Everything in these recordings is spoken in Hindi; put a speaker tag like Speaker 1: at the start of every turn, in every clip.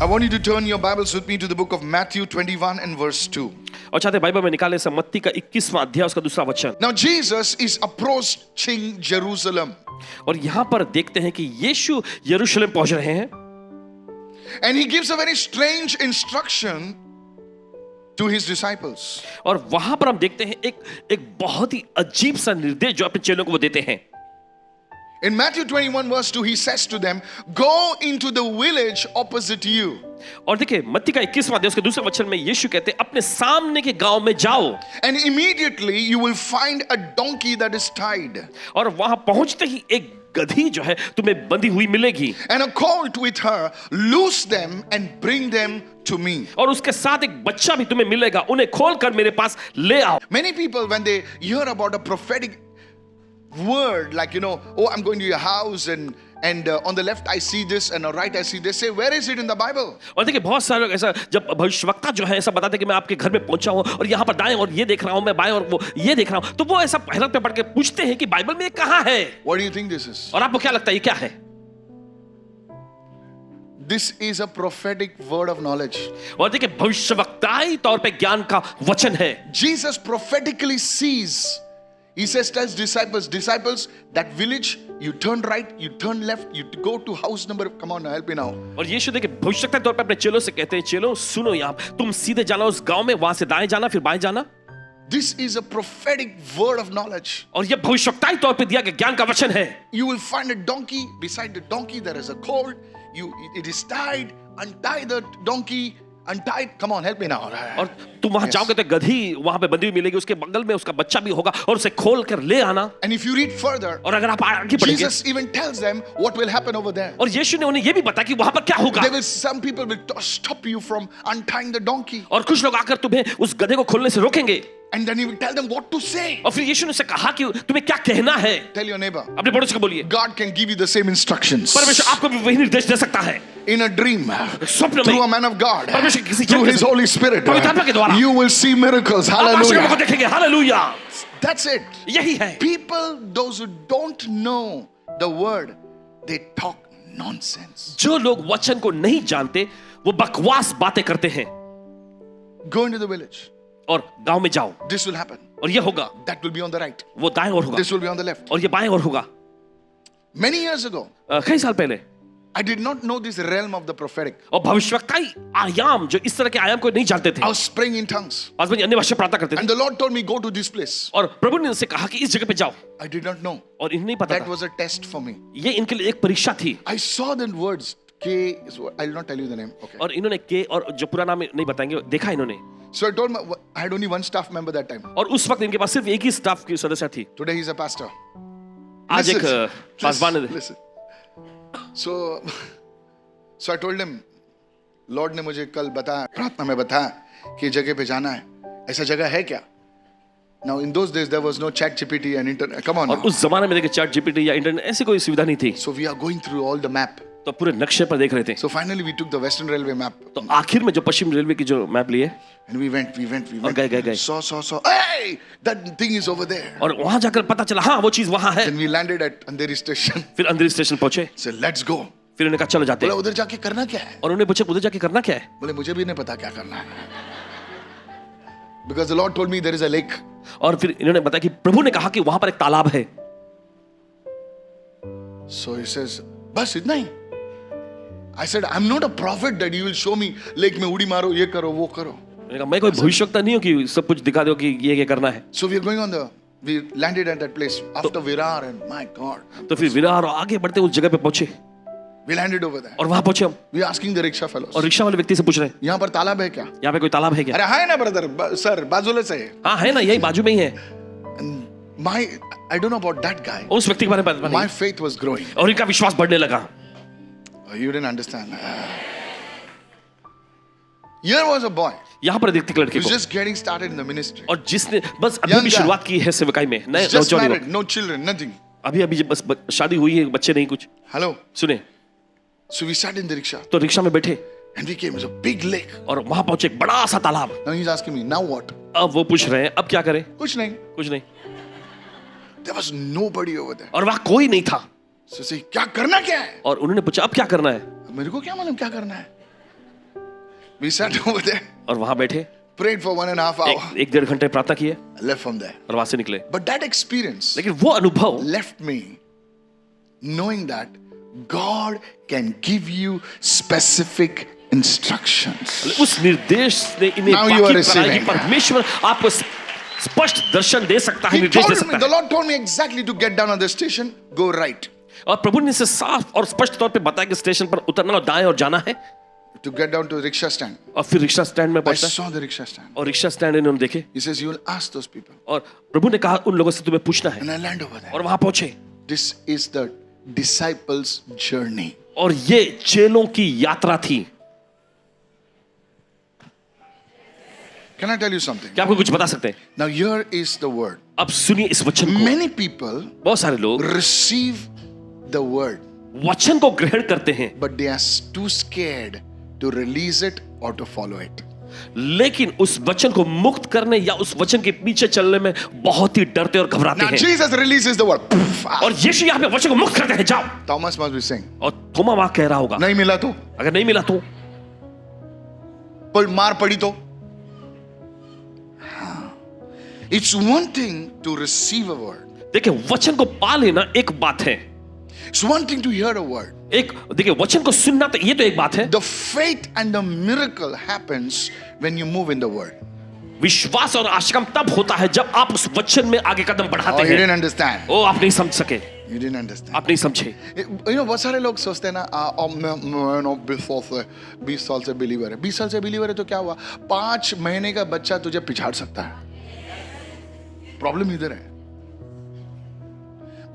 Speaker 1: want you to turn your Bibles with me to the book of Matthew 21 and verse 2.
Speaker 2: और चाहते बाइबल में निकाले से मत्ती का 21वां अध्याय उसका दूसरा वचन।
Speaker 1: Now Jesus is approaching Jerusalem.
Speaker 2: और यहाँ पर देखते हैं कि यीशु यरूशलेम पहुंच रहे हैं।
Speaker 1: And he gives a very strange instruction to his disciples.
Speaker 2: और वहां पर हम देखते हैं एक बहुत ही अजीब सा निर्देश जो अपने चेलों को वो देते हैं।
Speaker 1: In Matthew 21 verse 2 he says to them, go into the village opposite you.
Speaker 2: और देखिए मत्ती का 21वां अध्याय उसके दूसरे वचन में यीशु कहते हैं अपने सामने के गांव में जाओ।
Speaker 1: And immediately you will find a donkey that is tied.
Speaker 2: और वहां पहुंचते ही एक गधी जो है तुम्हें बंधी हुई मिलेगी।
Speaker 1: And a colt with her, loose them and bring them to me.
Speaker 2: और उसके साथ एक बच्चा भी तुम्हें मिलेगा, उन्हें खोलकर मेरे पास ले आओ।
Speaker 1: Many people when they hear about a prophetic word like oh I'm going to your house and on the left I see this and on the right I see this, say where is it in the Bible?
Speaker 2: और देखिए बहुत सारे लोग ऐसा जब भविष्यवक्ता जो है ऐसा बताते हैं कि मैं आपके घर में पहुंचा हूं और यहाँ पर दाएं और ये देख रहा हूं, मैं बाएं और वो ये देख रहा हूं, तो वो ऐसा हैरत में पढ़ के पूछते हैं कि बाइबल में ये कहाँ है?
Speaker 1: What do you think this is?
Speaker 2: और आपको क्या लगता है ये क्या है?
Speaker 1: This is a prophetic word of knowledge.
Speaker 2: और देखिए भविष्यवक्ताई तौर पे ज्ञान का वचन है।
Speaker 1: Jesus prophetically sees. He says to his disciples, that village, you turn right, you turn left, you go to house number, come on, help me now.
Speaker 2: और यीशु देखिए भविष्यवक्ता तौर पे अपने चेलों से कहते हैं, चेलों सुनो यहाँ, तुम सीधे जाना उस गांव में, वहां से दाएं जाना, फिर बाएं जाना।
Speaker 1: This is a prophetic word of knowledge.
Speaker 2: और ये भविष्यवक्ताई तौर पे दिया गया ज्ञान का वचन है।
Speaker 1: You will find a donkey, beside the donkey there is a colt, it is tied, untie the donkey, untied, come on help me now.
Speaker 2: और तुम वहां जाओगे तो गधी वहां पे बंधी हुई मिलेगी, उसके बगल में उसका बच्चा भी होगा और उसे खोल कर ले आना।
Speaker 1: And if you read further,
Speaker 2: और अगर आप आगे पढ़ेंगे,
Speaker 1: Jesus even tells them what will happen over there.
Speaker 2: और यीशु ने उन्हें ये भी बताया कि वहां पर क्या होगा।
Speaker 1: Some people will stop you from untying the donkey.
Speaker 2: और कुछ लोग आकर तुम्हें उस गधे को खोलने से रोकेंगे।
Speaker 1: And then he will tell them what to say.
Speaker 2: और फिर यीशु ने उसे कहा कि तुम्हें क्या कहना है।
Speaker 1: Tell your neighbor.
Speaker 2: अपने पड़ोसी को बोलिए।
Speaker 1: God can give you the same instructions.
Speaker 2: परमेश्वर आपको भी वही निर्देश दे सकता है।
Speaker 1: In a dream,
Speaker 2: स्वप्न में,
Speaker 1: through a man of God,
Speaker 2: परमेश्वर किसी
Speaker 1: through His Holy Spirit,
Speaker 2: पवित्र आत्मा के द्वारा,
Speaker 1: you will see miracles.
Speaker 2: आप आश्चर्य को
Speaker 1: Hallelujah.
Speaker 2: देखेंगे। हालेलुया।
Speaker 1: That's it.
Speaker 2: यही है।
Speaker 1: People, those who don't know the word, they talk nonsense.
Speaker 2: जो लोग वचन को नहीं जानते वो बकवास बातें करते हैं।
Speaker 1: Go into the village.
Speaker 2: और गांव में जाओ,
Speaker 1: This will happen.
Speaker 2: और ये होगा,
Speaker 1: That will be on the right.
Speaker 2: वो दाएं और होगा,
Speaker 1: This will be on the left.
Speaker 2: और ये बाएं और होगा।
Speaker 1: Many years ago,
Speaker 2: कई साल पहले
Speaker 1: I did not know this realm of the prophetic.
Speaker 2: और भविष्यवक्ताई आयाम जो इस तरह के आयाम को नहीं जानते थे।
Speaker 1: I was praying in tongues.
Speaker 2: आज मैं अन्य भाषा प्रार्थना करते थे।
Speaker 1: And the Lord told me, go to this place.
Speaker 2: और प्रभु ने इनसे कहा कि इस जगह पे जाओ।
Speaker 1: I did not know.
Speaker 2: और इन्हें नहीं पता
Speaker 1: That
Speaker 2: था।
Speaker 1: was a test for me.
Speaker 2: ये इनके लिए एक परीक्षा थी।
Speaker 1: I saw the words. K is what, I will not tell you the name. Okay.
Speaker 2: और इन्होंने के और जो पूरा नाम नहीं बताएंगे, देखा इन्होंने।
Speaker 1: So I told my, I had only one staff member that time.
Speaker 2: और उस वक्त इनके पास सिर्फ एक ही स्टाफ की सदस्य थी।
Speaker 1: Today he's a pastor.
Speaker 2: आज एक पासवान है।
Speaker 1: Listen. So I told him, Lord ने मुझे कल बताया, प्रार्थना में बताया कि जगह पे जाना है। ऐसा जगह है क्या? Now in those days there was no chat GPT and internet. Come on.
Speaker 2: और उस जमाने में देखिए चैट जीपीटी या इंटरनेट ऐसी कोई सुविधा नहीं थी।
Speaker 1: So we are going through all the map.
Speaker 2: तो पूरे नक्शे पर देख रहे थे।
Speaker 1: So finally we took the Western Railway map.
Speaker 2: तो आखिर में जो पश्चिम रेलवे की जो मैप लिए,
Speaker 1: And we went.
Speaker 2: और गए।
Speaker 1: Saw. Hey, that thing is over there.
Speaker 2: और वहां जाकर पता चला हाँ वो चीज वहां है।
Speaker 1: Then we landed at Andheri station.
Speaker 2: फिर अंधेरी स्टेशन पहुंचे।
Speaker 1: So let's go.
Speaker 2: फिर उन्होंने कहा चलो जाते
Speaker 1: बोला
Speaker 2: हैं।
Speaker 1: उधर जाके करना क्या है?
Speaker 2: और उन्हें पूछा उधर जाके करना क्या है?
Speaker 1: बोले मुझे भी नहीं पता क्या करना है. Because the Lord told me there is a lake.
Speaker 2: और फिर इन्होंने बताया कि प्रभु ने कहा कि वहां पर एक तालाब है।
Speaker 1: So he says, बस इतना ही. I said, I'm not a prophet that you will show me lake में उड़ी मारो, ये करो, वो करो.
Speaker 2: मैंने कहा मैं कोई भविष्यवक्ता नहीं हूं कि सब कुछ दिखा दो कि ये करना है।
Speaker 1: So we are going on we landed at that place after Virar and my God.
Speaker 2: तो फिर विरार और आगे बढ़ते उस जगह पे पहुंचे।
Speaker 1: We landed over there.
Speaker 2: और वहां पहुंचे हम।
Speaker 1: We are asking the rickshaw fellows.
Speaker 2: और रिक्शा वाले व्यक्ति से पूछ रहे हैं,
Speaker 1: यहाँ पर तालाब है क्या?
Speaker 2: यहाँ पे कोई तालाब है क्या?
Speaker 1: अरे हाँ है ना ब्रदर, सर बाजूले से है।
Speaker 2: हाँ है ना, यही बाजू में ही है।
Speaker 1: I don't know about that guy.
Speaker 2: उस व्यक्ति के बारे में पता
Speaker 1: My
Speaker 2: नहीं।
Speaker 1: faith was growing.
Speaker 2: और इनका विश्वास बढ़ने लगा।
Speaker 1: You didn't understand. Here was a boy.
Speaker 2: यहाँ पर देखते लड़के
Speaker 1: He was
Speaker 2: को,
Speaker 1: just getting started in the ministry.
Speaker 2: और जिसने बस अभी
Speaker 1: Young
Speaker 2: भी
Speaker 1: guy.
Speaker 2: शुरुआत की है सेवकाई में, नए
Speaker 1: He's just
Speaker 2: नौजवान
Speaker 1: married,
Speaker 2: युवक।
Speaker 1: no children, nothing.
Speaker 2: अभी बस शादी हुई है, बच्चे नहीं कुछ।
Speaker 1: Hello.
Speaker 2: सुने,
Speaker 1: So we sat in the rickshaw
Speaker 2: तो रिक्शा में बैठे
Speaker 1: and we came. It was a big lake.
Speaker 2: और वहां पहुंचे एक बड़ा सा तालाब।
Speaker 1: Now he's asking me, now what?
Speaker 2: अब वो पूछ रहे हैं अब क्या करें?
Speaker 1: कुछ नहीं.
Speaker 2: कुछ नहीं।
Speaker 1: There was nobody over there.
Speaker 2: और वहां कोई नहीं था।
Speaker 1: So say, क्या करना क्या है?
Speaker 2: और उन्होंने पूछा अब क्या करना है?
Speaker 1: मेरे को क्या मालूम क्या करना है? We sat over there,
Speaker 2: और वहां बैठे,
Speaker 1: prayed for 1.5 hours,
Speaker 2: एक डेढ़ घंटे प्रार्थना किए
Speaker 1: left from there.
Speaker 2: और वहां से निकले.
Speaker 1: But that experience
Speaker 2: लेकिन वो अनुभव
Speaker 1: left me knowing that God can give you specific instructions.
Speaker 2: उस निर्देश ने इन्हें
Speaker 1: Now you are
Speaker 2: वाकिफ कराया कि
Speaker 1: receiving.
Speaker 2: परमेश्वर आपको स्पष्ट दर्शन दे सकता है,
Speaker 1: He
Speaker 2: निर्देश दे
Speaker 1: told me,
Speaker 2: सकता
Speaker 1: the
Speaker 2: है.
Speaker 1: Lord told me exactly to get down on the station, go right.
Speaker 2: और प्रभु ने इसे साफ और स्पष्ट तौर पे बताया कि स्टेशन पर उतरना और दाएं और जाना है.
Speaker 1: To get down to the rickshaw stand.
Speaker 2: और फिर रिक्शा स्टैंड में
Speaker 1: I
Speaker 2: पहुंचा
Speaker 1: saw the rickshaw stand.
Speaker 2: और रिक्शा स्टैंड इन्होंने देखे
Speaker 1: He says, you will ask those people.
Speaker 2: और प्रभु ने कहा उन लोगों से तुम्हें पूछना है.
Speaker 1: And I land over there.
Speaker 2: और वहां पहुंचे
Speaker 1: This is the disciples' journey.
Speaker 2: और ये चेलों की यात्रा थी.
Speaker 1: Can I tell you something?
Speaker 2: क्या आपको कुछ बता सकते हैं?
Speaker 1: Now here is the word.
Speaker 2: अब सुनिए इस वचन को.
Speaker 1: Many people
Speaker 2: बहुत सारे लोग
Speaker 1: receive the word,
Speaker 2: वचन को ग्रहण करते हैं,
Speaker 1: but they are too scared to release it or to follow it.
Speaker 2: लेकिन उस वचन को मुक्त करने या उस वचन के पीछे चलने में बहुत ही डरते और घबराते
Speaker 1: Now
Speaker 2: हैं.
Speaker 1: Jesus releases the word. Poof,
Speaker 2: और यीशु यहाँ पे वचन को मुक्त करते हैं, जाओ.
Speaker 1: Thomas must be saying,
Speaker 2: और थोमा वहां कह रहा होगा,
Speaker 1: नहीं मिला तो,
Speaker 2: अगर नहीं मिला तो.
Speaker 1: पर मार पड़ी तो. It's one thing to receive a word.
Speaker 2: देखिए वचन को पा लेना एक बात है,
Speaker 1: It's one thing to hear a word.
Speaker 2: एक देखिए वचन को सुनना तो ये तो एक बात है.
Speaker 1: The faith and the miracle happens when you move in the word.
Speaker 2: विश्वास और आश्रम तब होता है जब आप उस वचन में आगे कदम
Speaker 1: Oh,
Speaker 2: बढ़ाते
Speaker 1: you
Speaker 2: हैं.
Speaker 1: didn't understand.
Speaker 2: ओ आप नहीं समझ सके,
Speaker 1: You didn't understand.
Speaker 2: आप नहीं समझे.
Speaker 1: You know, बहुत सारे लोग सोचते हैं ना, मैं 20 साल से बिलीवर है. 20 साल से बिलीवर है तो क्या हुआ? 5 महीने का बच्चा तुझे पिछाड़ सकता है. प्रॉब्लम इधर है.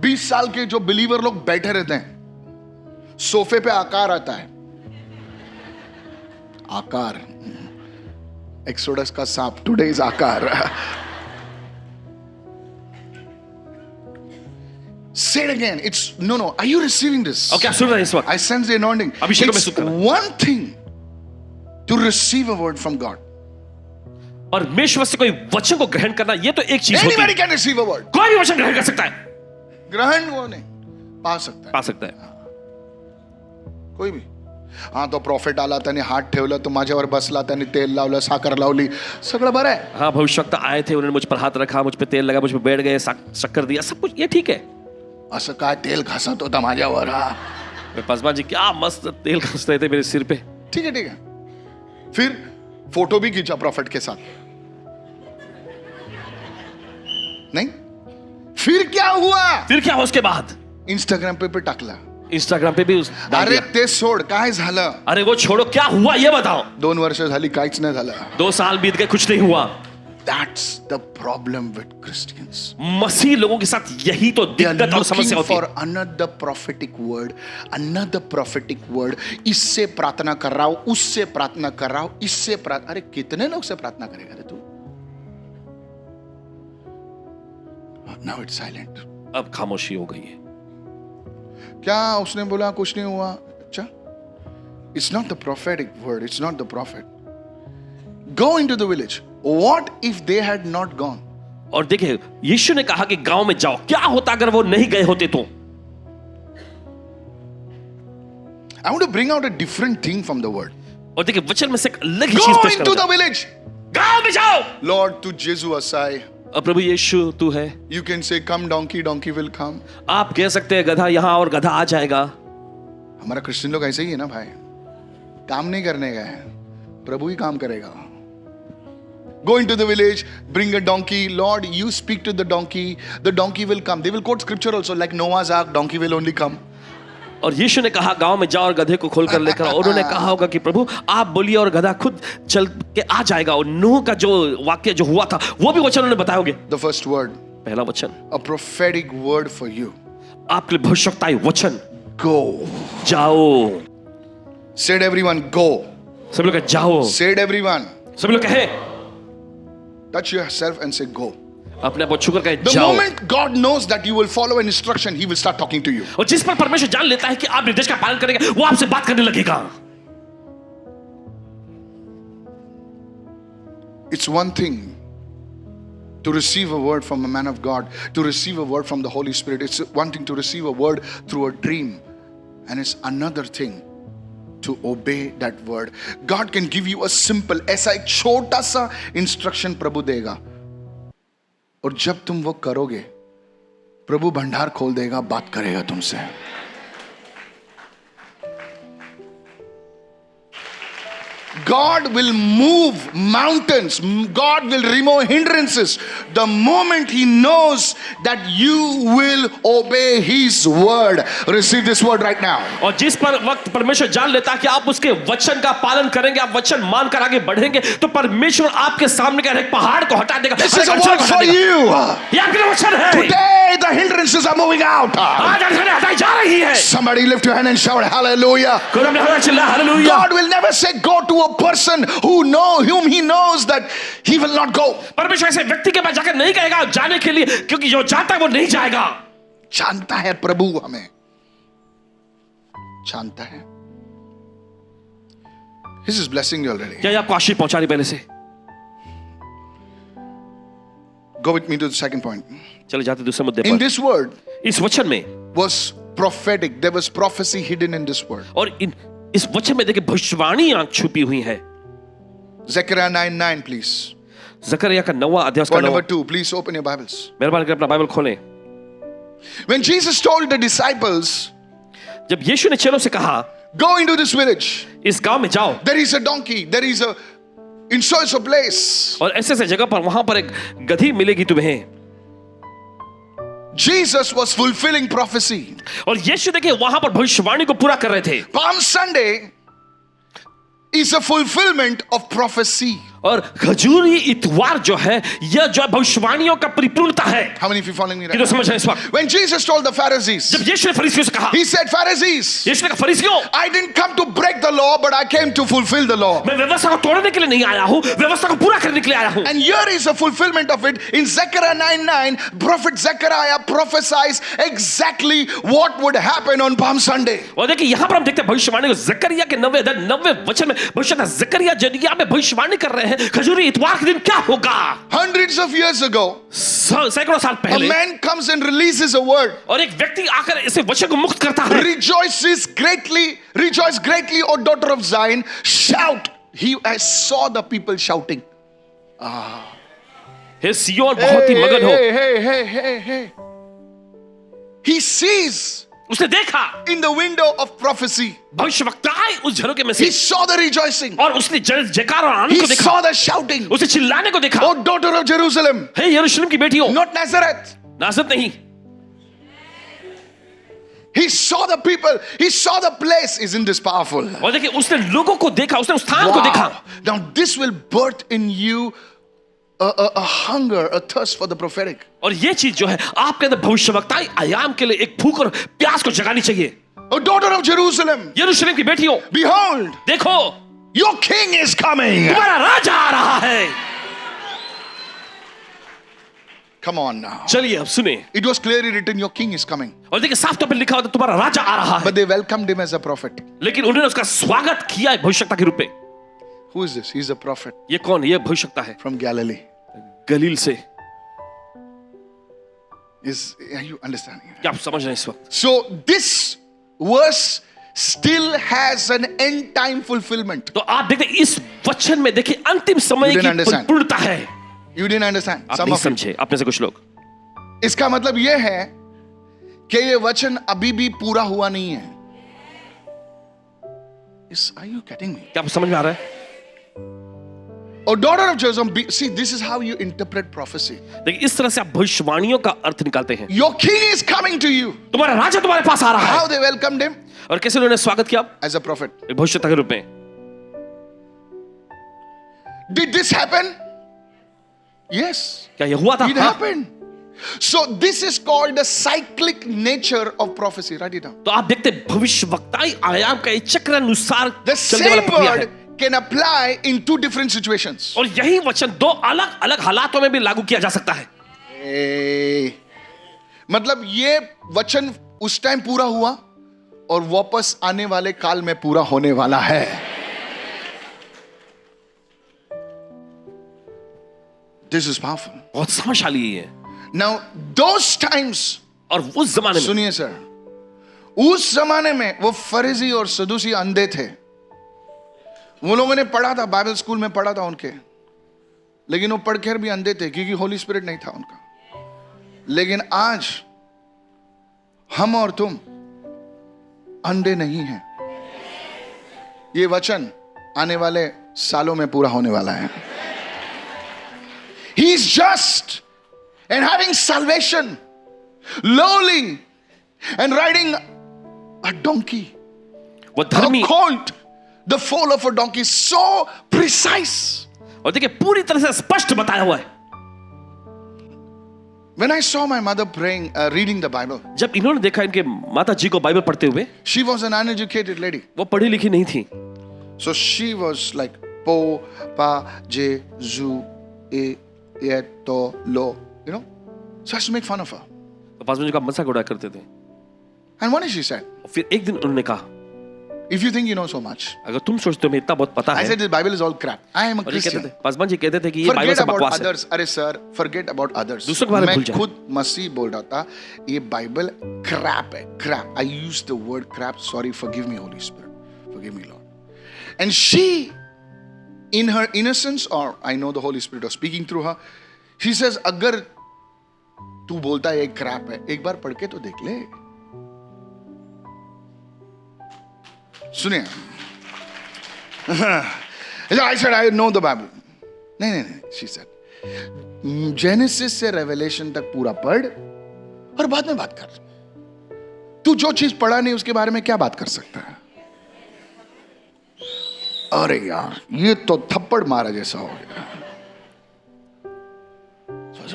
Speaker 1: 20 साल के जो बिलीवर लोग बैठे रहते हैं, सोफे पे आकार आता है. आकार, एक्सोडस का सांप, टुडे इज आकार. Say it again. It's no. Are you receiving this?
Speaker 2: और क्या सुन रहे हैं इस वक्त?
Speaker 1: I sense the anointing.
Speaker 2: अभिषेक को
Speaker 1: It's
Speaker 2: महसूस कर रहा हूं.
Speaker 1: one thing to receive a word from God.
Speaker 2: और परमेश्वर से कोई वचन को ग्रहण करना ये तो एक चीज होती
Speaker 1: Anybody
Speaker 2: है.
Speaker 1: can receive a word.
Speaker 2: कोई भी वचन ग्रहण कर सकता है,
Speaker 1: ग्रहण वो नहीं पा सकता
Speaker 2: पा
Speaker 1: है
Speaker 2: सकता है.
Speaker 1: कोई भी. हा तो प्रॉफिट आला, त्याने हात ठेवला, तो माझ्यावर बसला, त्याने तेल लावलं, साखर लावली, सगळं बरं आहे.
Speaker 2: हाँ भविष्यवक्ता आए थे, उन्होंने मुझ पर हाथ रखा, मुझ पे तेल लगा, मुझ पे बैठ गए, शक्कर दिया, सब कुछ ये ठीक है.
Speaker 1: असं काय तेल घासत होता माझ्यावर. हा
Speaker 2: पसमा जी क्या मस्त तेल घस रहे थे मेरे सिर पे.
Speaker 1: ठीक है. फिर फोटो भी खींचा प्रॉफिट के साथ. नहीं, फिर क्या हुआ?
Speaker 2: फिर क्या हुआ उसके बाद?
Speaker 1: इंस्टाग्राम पे टाकला.
Speaker 2: इंस्टाग्राम पे भी डाल
Speaker 1: अरे
Speaker 2: दिया.
Speaker 1: ते सोड, काय झालं?
Speaker 2: अरे वो छोड़ो, क्या हुआ ये बताओ.
Speaker 1: 2 वर्ष झाली, काहीच नाही झालं.
Speaker 2: 2 साल बीत गए, कुछ नहीं हुआ.
Speaker 1: That's the problem with Christians.
Speaker 2: मसीह लोगों के साथ यही तो
Speaker 1: They are
Speaker 2: दिक्कत और समस्या
Speaker 1: looking
Speaker 2: होती
Speaker 1: for
Speaker 2: है.
Speaker 1: another prophetic word. इससे प्रार्थना कर रहा हूं, उससे प्रार्थना कर रहा हूं, इससे प्रार्थना. अरे कितने लोग से प्रार्थना करेगा रे तू? Now it's silent.
Speaker 2: अब खामोशी हो गई है.
Speaker 1: क्या उसने बोला कुछ नहीं हुआ? अच्छा, it's not the prophetic word. It's not the prophet. Go into the village. What if they had not gone?
Speaker 2: और देखिए यीशु ने कहा कि गांव में जाओ. क्या होता अगर वो नहीं गए होते तो?
Speaker 1: I want to bring out a different thing from the word.
Speaker 2: और देखिए वचन में से एक अलग ही चीज
Speaker 1: Go
Speaker 2: पेश
Speaker 1: into
Speaker 2: करना.
Speaker 1: the village.
Speaker 2: गांव में जाओ.
Speaker 1: Lord, tu Jesu asai.
Speaker 2: और प्रभु यीशु तू है.
Speaker 1: You can say, come donkey, donkey will come.
Speaker 2: आप कह सकते हैं गधा यहां और गधा आ जाएगा.
Speaker 1: हमारा क्रिश्चियन लोग ऐसे ही है ना भाई, काम नहीं करने का है, प्रभु ही काम करेगा. Go into the village, bring a donkey. Lord, you speak to the donkey will come. They will quote scripture also, like Noah's ark, donkey will only come.
Speaker 2: और यीशु ने कहा गांव में जाओ और गधे को खोल कर लेकर आओ. उन्होंने कहा होगा कि प्रभु आप बोलिए और गधा खुद चल के आ जाएगा. और नूह का जो वाक्य जो हुआ था वो भी वचन उन्होंने बताए होंगे.
Speaker 1: The first word,
Speaker 2: पहला वचन,
Speaker 1: a prophetic word for you.
Speaker 2: आपके लिए भविष्यवक्ताई वचन.
Speaker 1: Go.
Speaker 2: जाओ.
Speaker 1: Said everyone, go.
Speaker 2: सभी लोग कहे जाओ.
Speaker 1: Said everyone.
Speaker 2: सभी लोग कहे,
Speaker 1: Touch yourself and say, go.
Speaker 2: अपने आप को छूकर कहे
Speaker 1: The
Speaker 2: जाओ.
Speaker 1: moment God knows that you will follow an instruction, He will start talking to you.
Speaker 2: और जिस पर परमेश्वर जान लेता है कि आप निर्देश का पालन करेंगे वो आपसे बात करने लगेगा.
Speaker 1: It's one thing to receive a word from a man of God, to receive a word from the Holy Spirit. It's one thing to receive a word through a dream, and it's another thing to obey that word. God can give you a simple, ऐसा एक छोटा सा इंस्ट्रक्शन प्रभु देगा, और जब तुम वो करोगे प्रभु भंडार खोल देगा, बात करेगा तुमसे. God will move mountains. God will remove hindrances the moment He knows that you will obey His word. Receive this word right now.
Speaker 2: और जिस पर वक्त परमेश्वर जान लेता है कि आप उसके वचन का पालन करेंगे, आप वचन मानकर आगे बढ़ेंगे, तो परमेश्वर आपके सामने का एक पहाड़ को हटा देगा.
Speaker 1: This is a word for you.
Speaker 2: ये आपके लिए वचन है.
Speaker 1: Today the hindrances are moving out.
Speaker 2: आज अड़चनें हटाई जा रही है.
Speaker 1: Somebody lift your hand and shout hallelujah.
Speaker 2: कोई अपने हाथ चिल्ला hallelujah.
Speaker 1: God will never say go to a person whom He knows that he will not go.
Speaker 2: परमेश्वर ऐसे व्यक्ति के पास जाकर नहीं कहेगा जाने के लिए, क्योंकि जो जानता है वो नहीं जाएगा.
Speaker 1: जानता है प्रभु, हमें जानता है. This is blessing you already.
Speaker 2: क्या ये आपको आशीष पहुंचा रही पहले से?
Speaker 1: Go with me to the second point.
Speaker 2: चले जाते दूसरे मुद्दे
Speaker 1: In
Speaker 2: पर.
Speaker 1: this word
Speaker 2: इस वचन में
Speaker 1: was prophetic. There was prophecy hidden in this word.
Speaker 2: और इस वचन में देखिए भविष्यवाणियां छुपी हुई है.
Speaker 1: Zechariah 9:9, please.
Speaker 2: जकरिया का 9वां अध्याय उसका
Speaker 1: Point number
Speaker 2: 9वां.
Speaker 1: 2. Please open your Bibles.
Speaker 2: मेहरबानी करके अपना बाइबल खोलें.
Speaker 1: When Jesus told the disciples,
Speaker 2: जब यीशु ने चेलों से कहा
Speaker 1: go into this village.
Speaker 2: इस गांव में जाओ,
Speaker 1: There is a donkey. There is a in so place.
Speaker 2: और ऐसे ऐसे जगह पर वहां पर एक गधी मिलेगी तुम्हें.
Speaker 1: Jesus was fulfilling prophecy.
Speaker 2: और यीशु देखिए वहां पर भविष्यवाणी को पूरा कर रहे थे.
Speaker 1: Palm Sunday is a fulfillment of prophecy.
Speaker 2: और खजूरी इतवार जो है, यह जो भविष्यवाणियों का परिपूर्णता है.
Speaker 1: How many of you following me right
Speaker 2: कितने
Speaker 1: now?
Speaker 2: समझ रहे हैं इस वक्त?
Speaker 1: When Jesus told the Pharisees,
Speaker 2: जब यीशु ने फरीसियों से कहा,
Speaker 1: He said, Pharisees,
Speaker 2: यीशु ने कहा फरीसियों,
Speaker 1: I didn't come to break the law, but I came to fulfill the law.
Speaker 2: मैं व्यवस्था को तोड़ने के लिए नहीं आया हूं, व्यवस्था को पूरा करने के लिए आया हूं.
Speaker 1: And here is a fulfillment of it. In Zechariah 9:9, prophet Zechariah prophesies exactly what would happen on Palm Sunday.
Speaker 2: और देखिए यहां पर हम देखते हैं भविष्यवाणी को. जकरिया के 90 वचन में भविष्यता जकरिया जरिया में भविष्यवाणी कर रहे हैं खजूरी इतवार के दिन क्या होगा.
Speaker 1: Hundreds of years ago,
Speaker 2: सैकड़ों साल
Speaker 1: a
Speaker 2: पहले
Speaker 1: man comes and releases a word.
Speaker 2: और एक व्यक्ति आकर इसे वचन को मुक्त करता है.
Speaker 1: Rejoice greatly, O daughter of Zion. Shout. I saw the people shouting.
Speaker 2: हे सियोन बहुत ही मगन हो.
Speaker 1: Hey. He sees
Speaker 2: उसने देखा
Speaker 1: in the window of prophecy.
Speaker 2: भविष्यवक्ताएं उस झरोके में से,
Speaker 1: He saw the rejoicing.
Speaker 2: और उसने जयकार और आनंद
Speaker 1: He
Speaker 2: को देखा.
Speaker 1: saw the shouting.
Speaker 2: उसे चिल्लाने को देखा.
Speaker 1: Oh daughter of Jerusalem.
Speaker 2: हे यरूशलेम की बेटियों,
Speaker 1: Not Nazareth.
Speaker 2: नासरत नहीं.
Speaker 1: He saw the people. He saw the place. Isn't this powerful?
Speaker 2: और देखिए उसने लोगों को देखा, उसने उस स्थान को देखा.
Speaker 1: Now this will birth in you a hunger, a thirst for the prophetic.
Speaker 2: और ये चीज जो है आपके अंदर भविष्यवक्ताई आयाम के लिए एक भूख और प्यास को जगानी चाहिए.
Speaker 1: Oh daughter of Jerusalem.
Speaker 2: यरूशलेम की बेटियों,
Speaker 1: Behold,
Speaker 2: देखो
Speaker 1: your king is coming.
Speaker 2: तुम्हारा राजा आ रहा है.
Speaker 1: Come on now.
Speaker 2: चलिए अब सुने.
Speaker 1: It was clearly written, your king is coming.
Speaker 2: और देखिए साफ तौर पर लिखा होता तुम्हारा राजा आ रहा है.
Speaker 1: But they welcomed him as a prophet.
Speaker 2: लेकिन उन्होंने उसका स्वागत किया एक भविष्यवक्ता के रूप में.
Speaker 1: Who is this? He's a prophet
Speaker 2: ये कौन है? ये भविष्यवक्ता है
Speaker 1: from Galilee.
Speaker 2: गलील से.
Speaker 1: Are you understanding?
Speaker 2: क्या आप समझ रहे हैं इस वक्त?
Speaker 1: So this verse still has an end time fulfillment.
Speaker 2: तो आप देखते हैं इस वचन में देखिए अंतिम समय
Speaker 1: You
Speaker 2: की
Speaker 1: didn't understand.
Speaker 2: परिपूर्णता है.
Speaker 1: You didn't understand.
Speaker 2: आप
Speaker 1: Some
Speaker 2: नहीं
Speaker 1: of you.
Speaker 2: समझे, आप में से कुछ लोग.
Speaker 1: इसका मतलब यह है कि ये वचन अभी भी पूरा हुआ नहीं है. Are you getting me?
Speaker 2: क्या आप समझ में आ रहा है?
Speaker 1: Oh daughter of Jerusalem, see, this is how you interpret prophecy.
Speaker 2: देखिए इस तरह से आप भविष्यवाणियों का अर्थ निकालते हैं.
Speaker 1: Your king is coming to you.
Speaker 2: तुम्हारा राजा तुम्हारे पास आ रहा है.
Speaker 1: How they welcomed him?
Speaker 2: और कैसे उन्होंने स्वागत किया
Speaker 1: As a prophet.
Speaker 2: एक भविष्यवक्ता के रूप में.
Speaker 1: Did this happen? Yes.
Speaker 2: क्या ये हुआ था?
Speaker 1: It
Speaker 2: हाँ.
Speaker 1: happened. So this is called the cyclic nature of prophecy. Write it down.
Speaker 2: तो आप देखते हैं भविष्यवक्ताई आयाम का एक चक्र अनुसार
Speaker 1: The
Speaker 2: चलने वाला
Speaker 1: same
Speaker 2: प्रक्रिया है.
Speaker 1: word can apply in two different situations.
Speaker 2: और यही वचन दो अलग अलग हालातों में भी लागू किया जा सकता है.
Speaker 1: मतलब ये वचन उस टाइम पूरा हुआ और वापस आने वाले काल में पूरा होने वाला है. This is powerful.
Speaker 2: बहुत समझशाली है.
Speaker 1: Now those times,
Speaker 2: और उस जमाने में
Speaker 1: सुनिए सर, उस जमाने में वो फरीसी और सदूसी अंधे थे. वो लोगों ने पढ़ा था, बाइबल स्कूल में पढ़ा था उनके, लेकिन वो पढ़कर भी अंधे थे क्योंकि होली स्पिरिट नहीं था उनका। लेकिन आज हम और तुम अंधे नहीं हैं। ये वचन आने वाले सालों में पूरा होने वाला है। He is just and having salvation, lowly and riding a donkey,
Speaker 2: वो धर्मी
Speaker 1: a colt, the foal of a donkey, so precise.
Speaker 2: और देखिए पूरी तरह से स्पष्ट बताया हुआ है।
Speaker 1: When I saw my mother praying, reading the Bible,
Speaker 2: जब इन्होंने देखा इनके माता जी को बाइबल पढ़ते हुए,
Speaker 1: she was an uneducated lady.
Speaker 2: वो पढ़ी लिखी नहीं थी।
Speaker 1: So she was like po, pa, je, zu, e, to, lo, you know. So I used to make fun of her.
Speaker 2: तो पास में का मजाक उड़ाया करते थे।
Speaker 1: And one day she said,
Speaker 2: और फिर एक दिन उन्होंने कहा,
Speaker 1: if you think you know so much,
Speaker 2: अगर तुम सोचते हो मैं इतना बहुत पता
Speaker 1: I
Speaker 2: है,
Speaker 1: said the Bible is all crap. I am a
Speaker 2: और ये कहते
Speaker 1: Christian.
Speaker 2: थे, पासवान जी कहते थे कि ये बाइबल
Speaker 1: Forget
Speaker 2: से
Speaker 1: about
Speaker 2: बकवास है।
Speaker 1: others. अरे सर, forget about others.
Speaker 2: दूसरों के बारे में भूल
Speaker 1: मैं
Speaker 2: जाए।
Speaker 1: खुद मसीह बोल रहा था, ये बाइबल crap है, crap. I used the word crap. Sorry, forgive me, Holy Spirit. Forgive me, Lord. And she, in her innocence, or I know the Holy Spirit was speaking through her, she says, अगर तू बोलता है ये crap है, एक बार पढ़ के तो देख ले। सुनिए, I said I know the Bible. नहीं, she said, जेनेसिस से रेवलेशन तक पूरा पढ़ और बाद में बात कर। तू जो चीज पढ़ा नहीं उसके बारे में क्या बात कर सकता है? अरे यार, ये तो थप्पड़ मारा जैसा हो गया।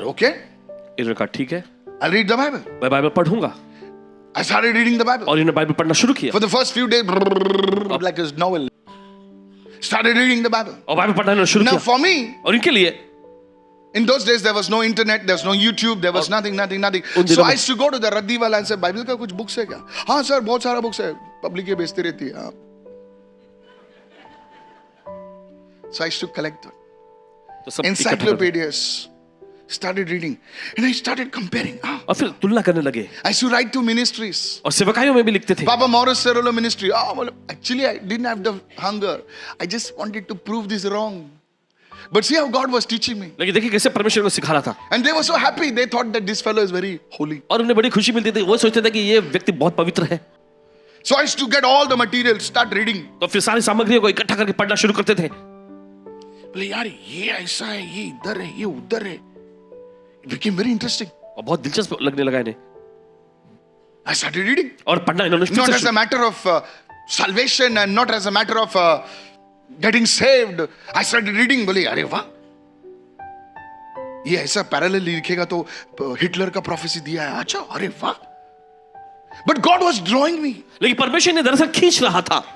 Speaker 1: ओके,
Speaker 2: इन्होंने कहा ठीक है,
Speaker 1: I'll read the Bible.
Speaker 2: मैं बाइबल पढ़ूंगा।
Speaker 1: I started reading the Bible.
Speaker 2: और इन्होंने बाइबल पढ़ना शुरू किया।
Speaker 1: For the first few days, like a novel. Started reading the Bible.
Speaker 2: और बाइबल पढ़ना शुरू
Speaker 1: Now
Speaker 2: किया।
Speaker 1: for me,
Speaker 2: और इनके लिए
Speaker 1: in those days there was no internet, there was no YouTube, there was nothing. So I used to go to the रद्दी वाला and say, बाइबल का कुछ बुक्स है क्या? हाँ सर, बहुत सारा बुक्स है, पब्लिक ये बेचती रहती है। हाँ. So I used to collect them.
Speaker 2: तो सब इकट्ठा कर-
Speaker 1: Encyclopedias. Started reading and I started comparing.
Speaker 2: और फिर तुलना करने लगे
Speaker 1: I used to write to ministries.
Speaker 2: और सेवकाइयों में भी लिखते थे।
Speaker 1: Papa Morris Cerullo ministry. Actually I didn't have the hunger. I just wanted to prove this wrong. But see how God was teaching me.
Speaker 2: लेकिन देखिए कैसे परमेश्वर ने सिखा रहा था।
Speaker 1: And they were so happy. They thought that this fellow is very holy.
Speaker 2: और उन्हें बड़ी खुशी मिलती थी, वो सोचते थे कि ये व्यक्ति बहुत पवित्र है।
Speaker 1: So I used to get all the material, start reading.
Speaker 2: तो फिर सारी सामग्रियों को इकट्ठा करके पढ़ना शुरू करते थे।
Speaker 1: बोले यार ये ऐसा है, ये इधर है, ये उधर है. It became very interesting.
Speaker 2: और बहुत दिलचस्प लगने लगा इन्हें।
Speaker 1: I started reading.
Speaker 2: और पढ़ना इन्होंने फिर
Speaker 1: Not
Speaker 2: से
Speaker 1: as a matter of salvation and not as a matter of getting saved. I started reading. बोले अरे वाह, ये ऐसा पैरेलल लिखेगा तो हिटलर का प्रोफेसी दिया है। अच्छा, अरे वाह. But God was drawing me.
Speaker 2: लेकिन परमेश्वर ने दरअसल खींच रहा था।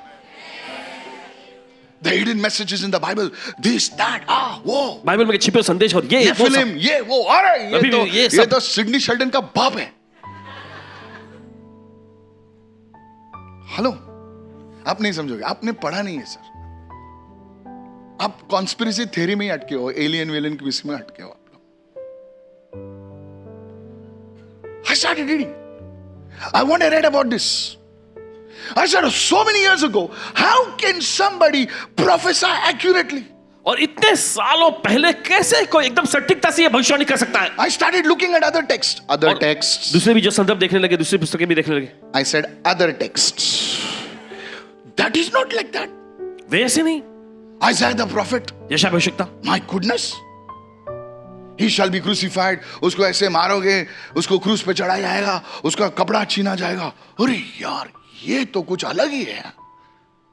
Speaker 1: The hidden messages in the Bible, this, that, वो.
Speaker 2: बाइबल में छिपे संदेश और ये वो सब।
Speaker 1: फिल्म, ये वो, अरे
Speaker 2: अभी भी ये सब।
Speaker 1: ये तो सिडनी शेल्डन का बाप है। हेलो, आप नहीं समझोगे, आपने पढ़ा नहीं है सर। आप कॉन्स्पिरेसी थ्योरी में ही अटके हो, एलियन वेलियन की विषय में अटके हो आप लोग। I started reading. I want to read about this. I said so many years ago, how can somebody prophesy accurately?
Speaker 2: और इतने सालों पहले कैसे कोई एकदम सटीकता से ये भविष्यवाणी कर सकता है?
Speaker 1: I started looking at other texts. Other
Speaker 2: और
Speaker 1: texts.
Speaker 2: दूसरे भी जो संदर्भ देखने लगे, दूसरी पुस्तकें भी देखने लगे।
Speaker 1: I said other texts. That is not like that.
Speaker 2: वे ऐसे नहीं।
Speaker 1: Isaiah the prophet.
Speaker 2: यशायाह भविष्यवक्ता,
Speaker 1: My goodness. He shall be crucified. उसको ऐसे मारोगे, उसको क्रूस पे चढ़ाया जाएगा, उसका कपड़ा छीना जाएगा। अरे यार, ये तो कुछ अलग ही है।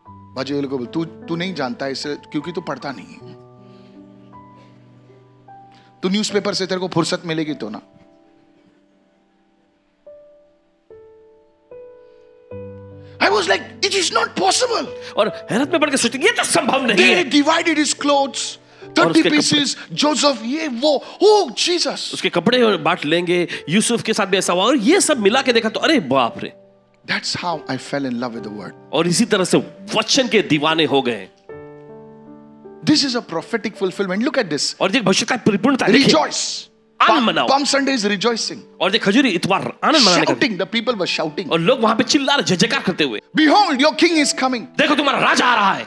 Speaker 1: बाजी को बोल, तू नहीं जानता इसे क्योंकि तू पढ़ता नहीं है। तू न्यूज़पेपर से तेरे को फुर्सत मिलेगी तो ना। I was like, it is not possible.
Speaker 2: और हैरत में पड़ के सोचते ये तो संभव नहीं
Speaker 1: They
Speaker 2: है।
Speaker 1: divided his clothes. 30
Speaker 2: उसके
Speaker 1: pieces. Joseph, ये वो, oh Jesus.
Speaker 2: उसके कपड़े और बांट लेंगे, यूसुफ के साथ भी ऐसा हुआ और ये सब मिला के देखा तो अरे बाप रे।
Speaker 1: That's how I fell in love with the word.
Speaker 2: और इसी तरह से वचन के दीवाने हो गए।
Speaker 1: This is a prophetic fulfillment. Look at this.
Speaker 2: और एक भविष्य का परिपूर्णता देखिए।
Speaker 1: Rejoice.
Speaker 2: आनंद मनाओ।
Speaker 1: Palm Sunday is rejoicing.
Speaker 2: और ये खजूरी इतवार आनंद मनाने का दिन।
Speaker 1: Shouting, the people were shouting.
Speaker 2: और लोग वहां पे चिल्ला रहे, जय जयकार करते हुए,
Speaker 1: Behold, your king is coming.
Speaker 2: देखो तुम्हारा राजा आ रहा है।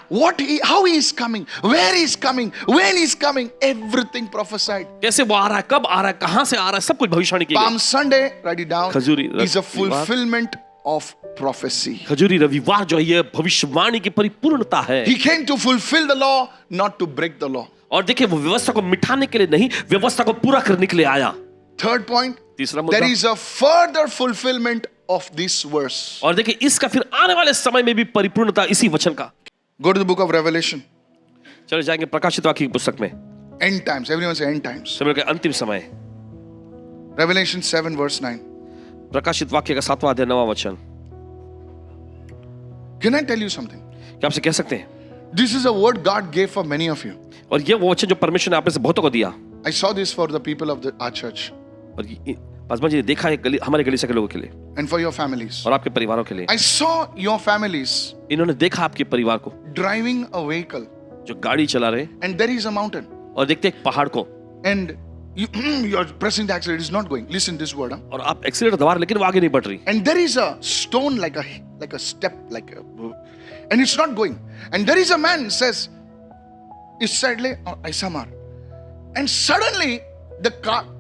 Speaker 1: How he is coming, where he is coming, when he is coming, everything prophesied.
Speaker 2: कैसे वो आ रहा है, कब आ रहा है, कहां से आ रहा है, सब कुछ भविष्यवाणी की गई।
Speaker 1: Palm Sunday, write it down,
Speaker 2: Khajuri
Speaker 1: is a fulfillment of prophecy.
Speaker 2: खजूरी रविवार जो है ये भविष्यवाणी की परिपूर्णता है।
Speaker 1: He came to fulfill the law, not to break the law.
Speaker 2: और देखिए वो व्यवस्था को मिटाने के लिए नहीं, व्यवस्था को पूरा करने के लिए आया।
Speaker 1: Third point,
Speaker 2: तीसरा मुद्दा,
Speaker 1: there is a further fulfillment of this verse.
Speaker 2: और देखिए इसका फिर आने वाले समय में भी परिपूर्णता इसी वचन का।
Speaker 1: Go to the book of Revelation.
Speaker 2: चले जाएंगे प्रकाशित वाक्य की पुस्तक में,
Speaker 1: End times. Everyone say end times.
Speaker 2: समय का अंतिम समय।
Speaker 1: Revelation 7 verse 9.
Speaker 2: प्रकाशित वाक्य का 7वां अध्याय 9वां वचन।
Speaker 1: Can I tell you something?
Speaker 2: क्या आपसे कह सकते हैं,
Speaker 1: This is a word God gave for many of you.
Speaker 2: और ये वो वचन जो परमेश्वर ने आप में से बहुतों को दिया।
Speaker 1: I saw this for the people of our church
Speaker 2: और पासवान जी ने देखा है हमारे गलीचा के लोगों के लिए
Speaker 1: and for your families.
Speaker 2: और आपके परिवारों के लिए।
Speaker 1: I saw your families
Speaker 2: इन्होंने देखा आपके परिवार को
Speaker 1: driving a vehicle
Speaker 2: जो गाड़ी चला रहे,
Speaker 1: and there is a mountain
Speaker 2: और देखते एक पहाड़ को,
Speaker 1: and you're pressing the accelerator, it's not going. Listen this word. Huh?
Speaker 2: और आप एक्सीलेटर दबा रहे लेकिन वो आगे नहीं बढ़ रही,
Speaker 1: And there is a stone like a step and it's not going. And there is a man says, Isadle Isamar. And suddenly the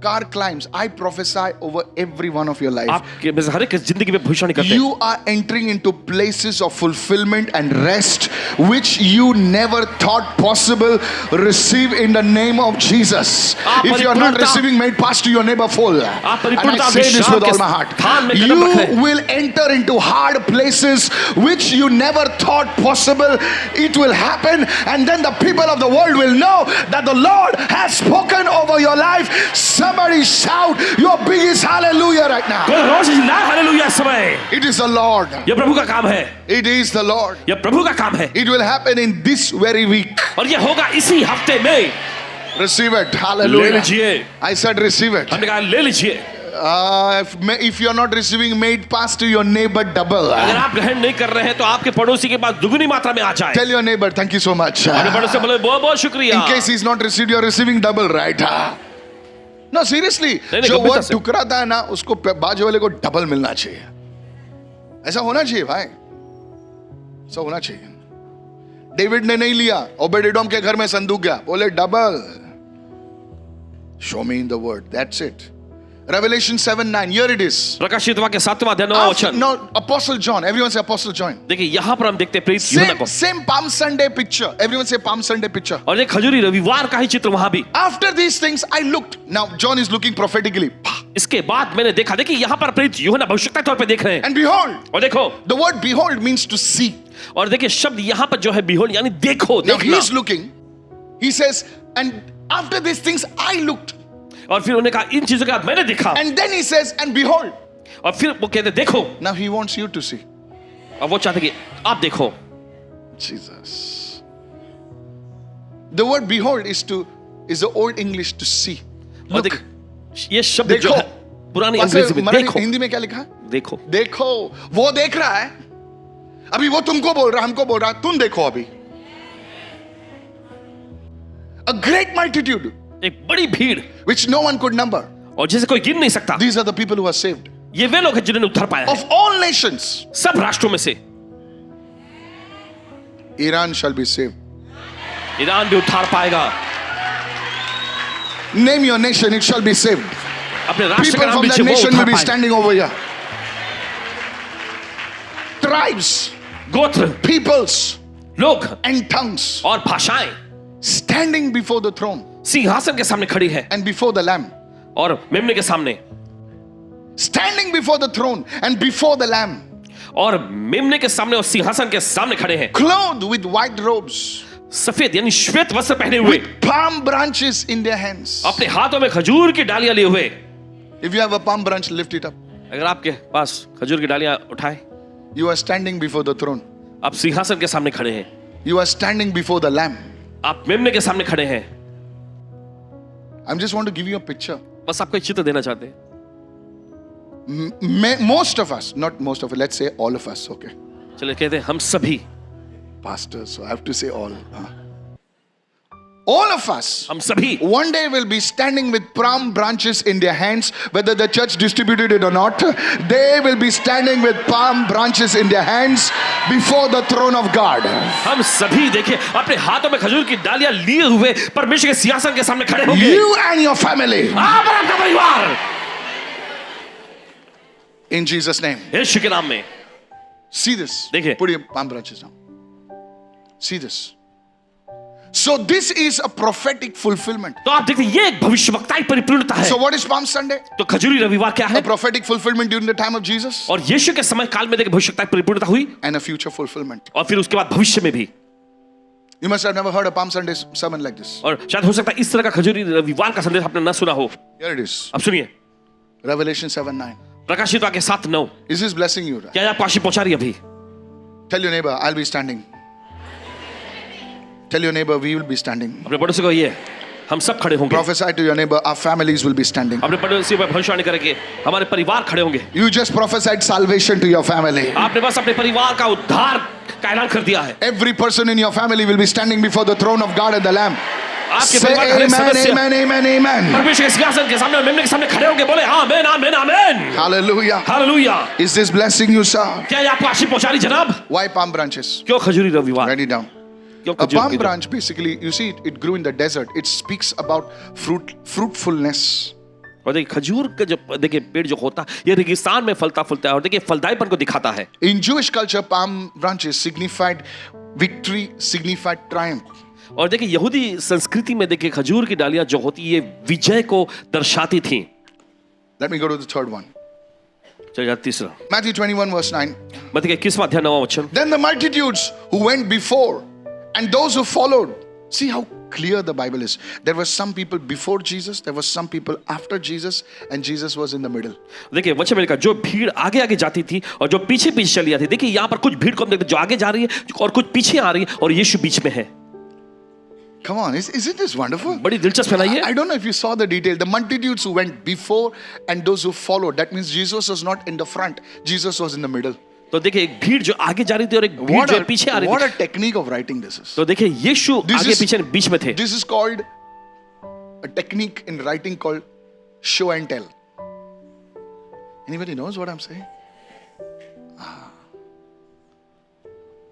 Speaker 1: car climbs. I prophesy over every one of your life.
Speaker 2: आपके में से हर एक जिंदगी में भविष्यवाणी करते हैं।
Speaker 1: You are entering into places of fulfillment and rest which you never thought possible. Receive in the name of Jesus. If you are not receiving, may it pass to your neighbor full. And I say this with all my heart. You will enter into hard places which you never thought possible. It will happen, and then the people of the world will know that the Lord has spoken over your life. Somebody shout your biggest hallelujah right now.
Speaker 2: कोई रोज हालेलुया इस समय।
Speaker 1: It is the Lord.
Speaker 2: ये प्रभु का काम है,
Speaker 1: It is the Lord.
Speaker 2: ये प्रभु का काम है,
Speaker 1: It will happen in this very week.
Speaker 2: और ये होगा इसी हफ्ते में।
Speaker 1: Receive it.
Speaker 2: ले
Speaker 1: Hallelujah.
Speaker 2: लीजिए,
Speaker 1: I said receive it.
Speaker 2: हमने कहा ले लीजिए।
Speaker 1: If you are not receiving, may it pass to your neighbor double.
Speaker 2: अगर आप ग्रहण नहीं कर रहे हैं तो आपके पड़ोसी के पास दुगनी मात्रा में आ जाए।
Speaker 1: Tell your neighbor, thank you so much.
Speaker 2: अपने पड़ोसी से बोले बहुत बहुत शुक्रिया।
Speaker 1: In case he's not received, you are receiving double, right? No, seriously.
Speaker 2: नहीं,
Speaker 1: जो
Speaker 2: गंभीरता
Speaker 1: वर्ड
Speaker 2: से।
Speaker 1: टुकराता है ना, उसको बाजू वाले को डबल मिलना चाहिए। ऐसा होना चाहिए भाई, ऐसा होना चाहिए। डेविड ने नहीं लिया, ओबेडेडोम के घर में संदूक गया, बोले double. Show me in the word. That's it. Revelation 7:9. Here it is.
Speaker 2: प्रकाशित वाक्य 7वां अध्याय 9वां वचन।
Speaker 1: No, Apostle John. Everyone say Apostle John.
Speaker 2: देखिए यहाँ पर हम देखते हैं प्रेरित यूहन्ना को,
Speaker 1: Same Palm Sunday picture. Everyone say Palm Sunday picture.
Speaker 2: और एक खजूरी रविवार का ही चित्र वहां भी।
Speaker 1: After these things, I looked. Now John is looking prophetically.
Speaker 2: इसके बाद मैंने देखा, देखिए यहाँ पर प्रेरित यूहन्ना भविष्यता के तौर पे देख रहे हैं,
Speaker 1: And behold,
Speaker 2: और देखो,
Speaker 1: the word behold means to see.
Speaker 2: और देखिए शब्द यहाँ पर जो है behold यानी देखो,
Speaker 1: Now he
Speaker 2: देखना।
Speaker 1: is looking. He says, and after these things, I looked.
Speaker 2: और फिर उन्होंने कहा इन चीजों के बाद मैंने देखा,
Speaker 1: And then he says, and behold.
Speaker 2: और फिर वो कहते देखो,
Speaker 1: Now he wants you to see.
Speaker 2: और वो चाहते कि आप देखो।
Speaker 1: Jesus. The word behold is the old English to see.
Speaker 2: और
Speaker 1: Look.
Speaker 2: ये शब्द जो
Speaker 1: देखो।
Speaker 2: है पुरानी अंग्रेजी में देखो,
Speaker 1: हिंदी में क्या लिखा है?
Speaker 2: देखो,
Speaker 1: देखो, वो देख रहा है। अभी वो तुमको बोल रहा है, हमको बोल रहा है, तुम देखो अभी। A great multitude
Speaker 2: एक बड़ी भीड़,
Speaker 1: which no one could number.
Speaker 2: और जिसे कोई गिन नहीं सकता।
Speaker 1: These are the people who are saved.
Speaker 2: ये वे लोग हैं जिन्होंने उद्धार पाया है,
Speaker 1: Of all nations,
Speaker 2: सब राष्ट्रों में से।
Speaker 1: Iran shall be saved.
Speaker 2: Iran भी उद्धार पाएगा।
Speaker 1: Name your nation, it shall be saved.
Speaker 2: अपने राष्ट्र
Speaker 1: People
Speaker 2: का नाम
Speaker 1: from that
Speaker 2: लीजिए, वो
Speaker 1: nation will
Speaker 2: उद्धार
Speaker 1: be
Speaker 2: पाएगा।
Speaker 1: standing over here. Tribes,
Speaker 2: गोत्र,
Speaker 1: peoples,
Speaker 2: लोग
Speaker 1: and tongues
Speaker 2: और भाषाएं
Speaker 1: standing before the throne
Speaker 2: सिंहासन के सामने खड़ी है,
Speaker 1: and before the Lamb.
Speaker 2: और मेमने के सामने,
Speaker 1: Standing before the throne and before the Lamb.
Speaker 2: और मेमने के सामने और सिंहासन के सामने खड़े हैं,
Speaker 1: Clothed with white robes,
Speaker 2: सफेद यानी श्वेत वस्त्र पहने हुए,
Speaker 1: with palm branches in their hands.
Speaker 2: अपने हाथों में खजूर की डालियां लिए हुए।
Speaker 1: If you have a palm branch, lift it up.
Speaker 2: अगर आपके पास खजूर की डालियां उठाए,
Speaker 1: You are standing before the throne.
Speaker 2: आप सिंहासन के सामने खड़े हैं,
Speaker 1: You are standing before the Lamb.
Speaker 2: आप मेमने के सामने खड़े हैं।
Speaker 1: I just want to give you a picture.
Speaker 2: बस आपको एक चित्र देना चाहते हैं।
Speaker 1: Most of us, not most of us, let's say all of us, okay?
Speaker 2: चलिए कहते हैं हम सभी,
Speaker 1: Pastors, so I have to say all. all of us,
Speaker 2: हम सभी
Speaker 1: one day will be standing with palm branches in their hands, whether the church distributed it or not. They will be standing with palm branches in their hands before the throne of God.
Speaker 2: हम सभी देखिए अपने हाथों में खजूर की डालियां लिए हुए परमेश्वर के सिंहासन के सामने खड़े होंगे।
Speaker 1: You and your family.
Speaker 2: आप और आपका परिवार।
Speaker 1: In Jesus' name.
Speaker 2: यीशु के नाम में।
Speaker 1: See this.
Speaker 2: देखिए।
Speaker 1: Put your palm branches down. See this. So this is a prophetic fulfillment.
Speaker 2: तो आप देखिए ये एक भविष्यवक्ताई परिपूर्णता है।
Speaker 1: So what is Palm Sunday?
Speaker 2: तो खजूरी रविवार क्या है?
Speaker 1: A prophetic fulfillment during the time of Jesus
Speaker 2: और यीशु के समय काल में देखिए भविष्यवक्ताई परिपूर्णता हुई
Speaker 1: and a future fulfillment.
Speaker 2: और फिर उसके बाद भविष्य में भी।
Speaker 1: You must have never heard a Palm Sunday sermon like this.
Speaker 2: और शायद हो सकता है इस तरह का खजूरी रविवार का संदेश आपने न सुना हो।
Speaker 1: Here it is.
Speaker 2: अब सुनिए
Speaker 1: Revelation 7:9.
Speaker 2: प्रकाशित वाक्य 7:9।
Speaker 1: Is this blessing you?
Speaker 2: क्या आपको आशीष पहुंचा रही है अभी?
Speaker 1: Tell your neighbor, I'll be standing. Tell your neighbor, we will be standing.
Speaker 2: अपने पड़ोसी को ये हम सब खड़े होंगे।
Speaker 1: Prophesy to your neighbor, our families will be standing.
Speaker 2: अपने पड़ोसी पर भविष्यवाणी करेंगे हमारे परिवार खड़े होंगे।
Speaker 1: You just prophesied salvation to your family.
Speaker 2: आपने बस अपने परिवार का उद्धार का ऐलान कर दिया है।
Speaker 1: Every person in your family will be standing before the throne of God and the Lamb.
Speaker 2: आपके
Speaker 1: Say
Speaker 2: परिवार का हर एक
Speaker 1: amen,
Speaker 2: सदस्य
Speaker 1: amen, amen, amen.
Speaker 2: परमेश्वर के सिंहासन के सामने और मेमने के सामने खड़े होंगे बोले आमीन आमीन आमीन।
Speaker 1: Hallelujah.
Speaker 2: Hallelujah.
Speaker 1: Is this blessing you, sir?
Speaker 2: क्या ये आपको आशीष पहुंचा रही जनाब?
Speaker 1: Why palm branches?
Speaker 2: क्यों खजूरी रविवार?
Speaker 1: Write it down.
Speaker 2: क्यों
Speaker 1: A
Speaker 2: खजूर
Speaker 1: palm
Speaker 2: की
Speaker 1: branch, basically, you see, it grew in the desert. It speaks about fruitfulness.
Speaker 2: और देखिए खजूर का जो देखिए पेड़ जो होता है ये रेगिस्तान में फलता फूलता है और देखिए फलदायीपन को दिखाता है।
Speaker 1: In Jewish culture, palm branches signified victory, signified triumph.
Speaker 2: और देखिए यहूदी संस्कृति में देखिए खजूर की डालियां जो होती ये विजय को दर्शाती थी।
Speaker 1: Let me go to the third one.
Speaker 2: चलिए तीसरा
Speaker 1: Matthew 21 verse 9.
Speaker 2: मत्ती 21वां अध्याय 9वां वचन।
Speaker 1: Then the multitudes who went before and those who followed. See how clear the Bible is. There were some people before Jesus, there were some people after Jesus, and Jesus was in the middle.
Speaker 2: देखिए वचन में लिखा जो भीड़ आगे आगे जाती थी और जो पीछे पीछे चली जाती। देखिए यहाँ पर कुछ भीड़ को हम देखते जो आगे जा रही है और कुछ पीछे आ रही है और यीशु बीच में है।
Speaker 1: Come on, isn't this wonderful?
Speaker 2: बड़ी दिलचस्प है ना ये?
Speaker 1: I don't know if you saw the detail. The multitudes who went before and those who followed. That means Jesus was not in the front. Jesus was in the middle.
Speaker 2: तो देखिए एक भीड़ जो आगे जा रही थी और एक भीड़ जो पीछे आ रही
Speaker 1: What
Speaker 2: थी।
Speaker 1: a technique of writing this is.
Speaker 2: तो देखिए यीशु आगे पीछे बीच में थे।
Speaker 1: This is called a technique in writing called show and tell. Anybody knows what I'm saying?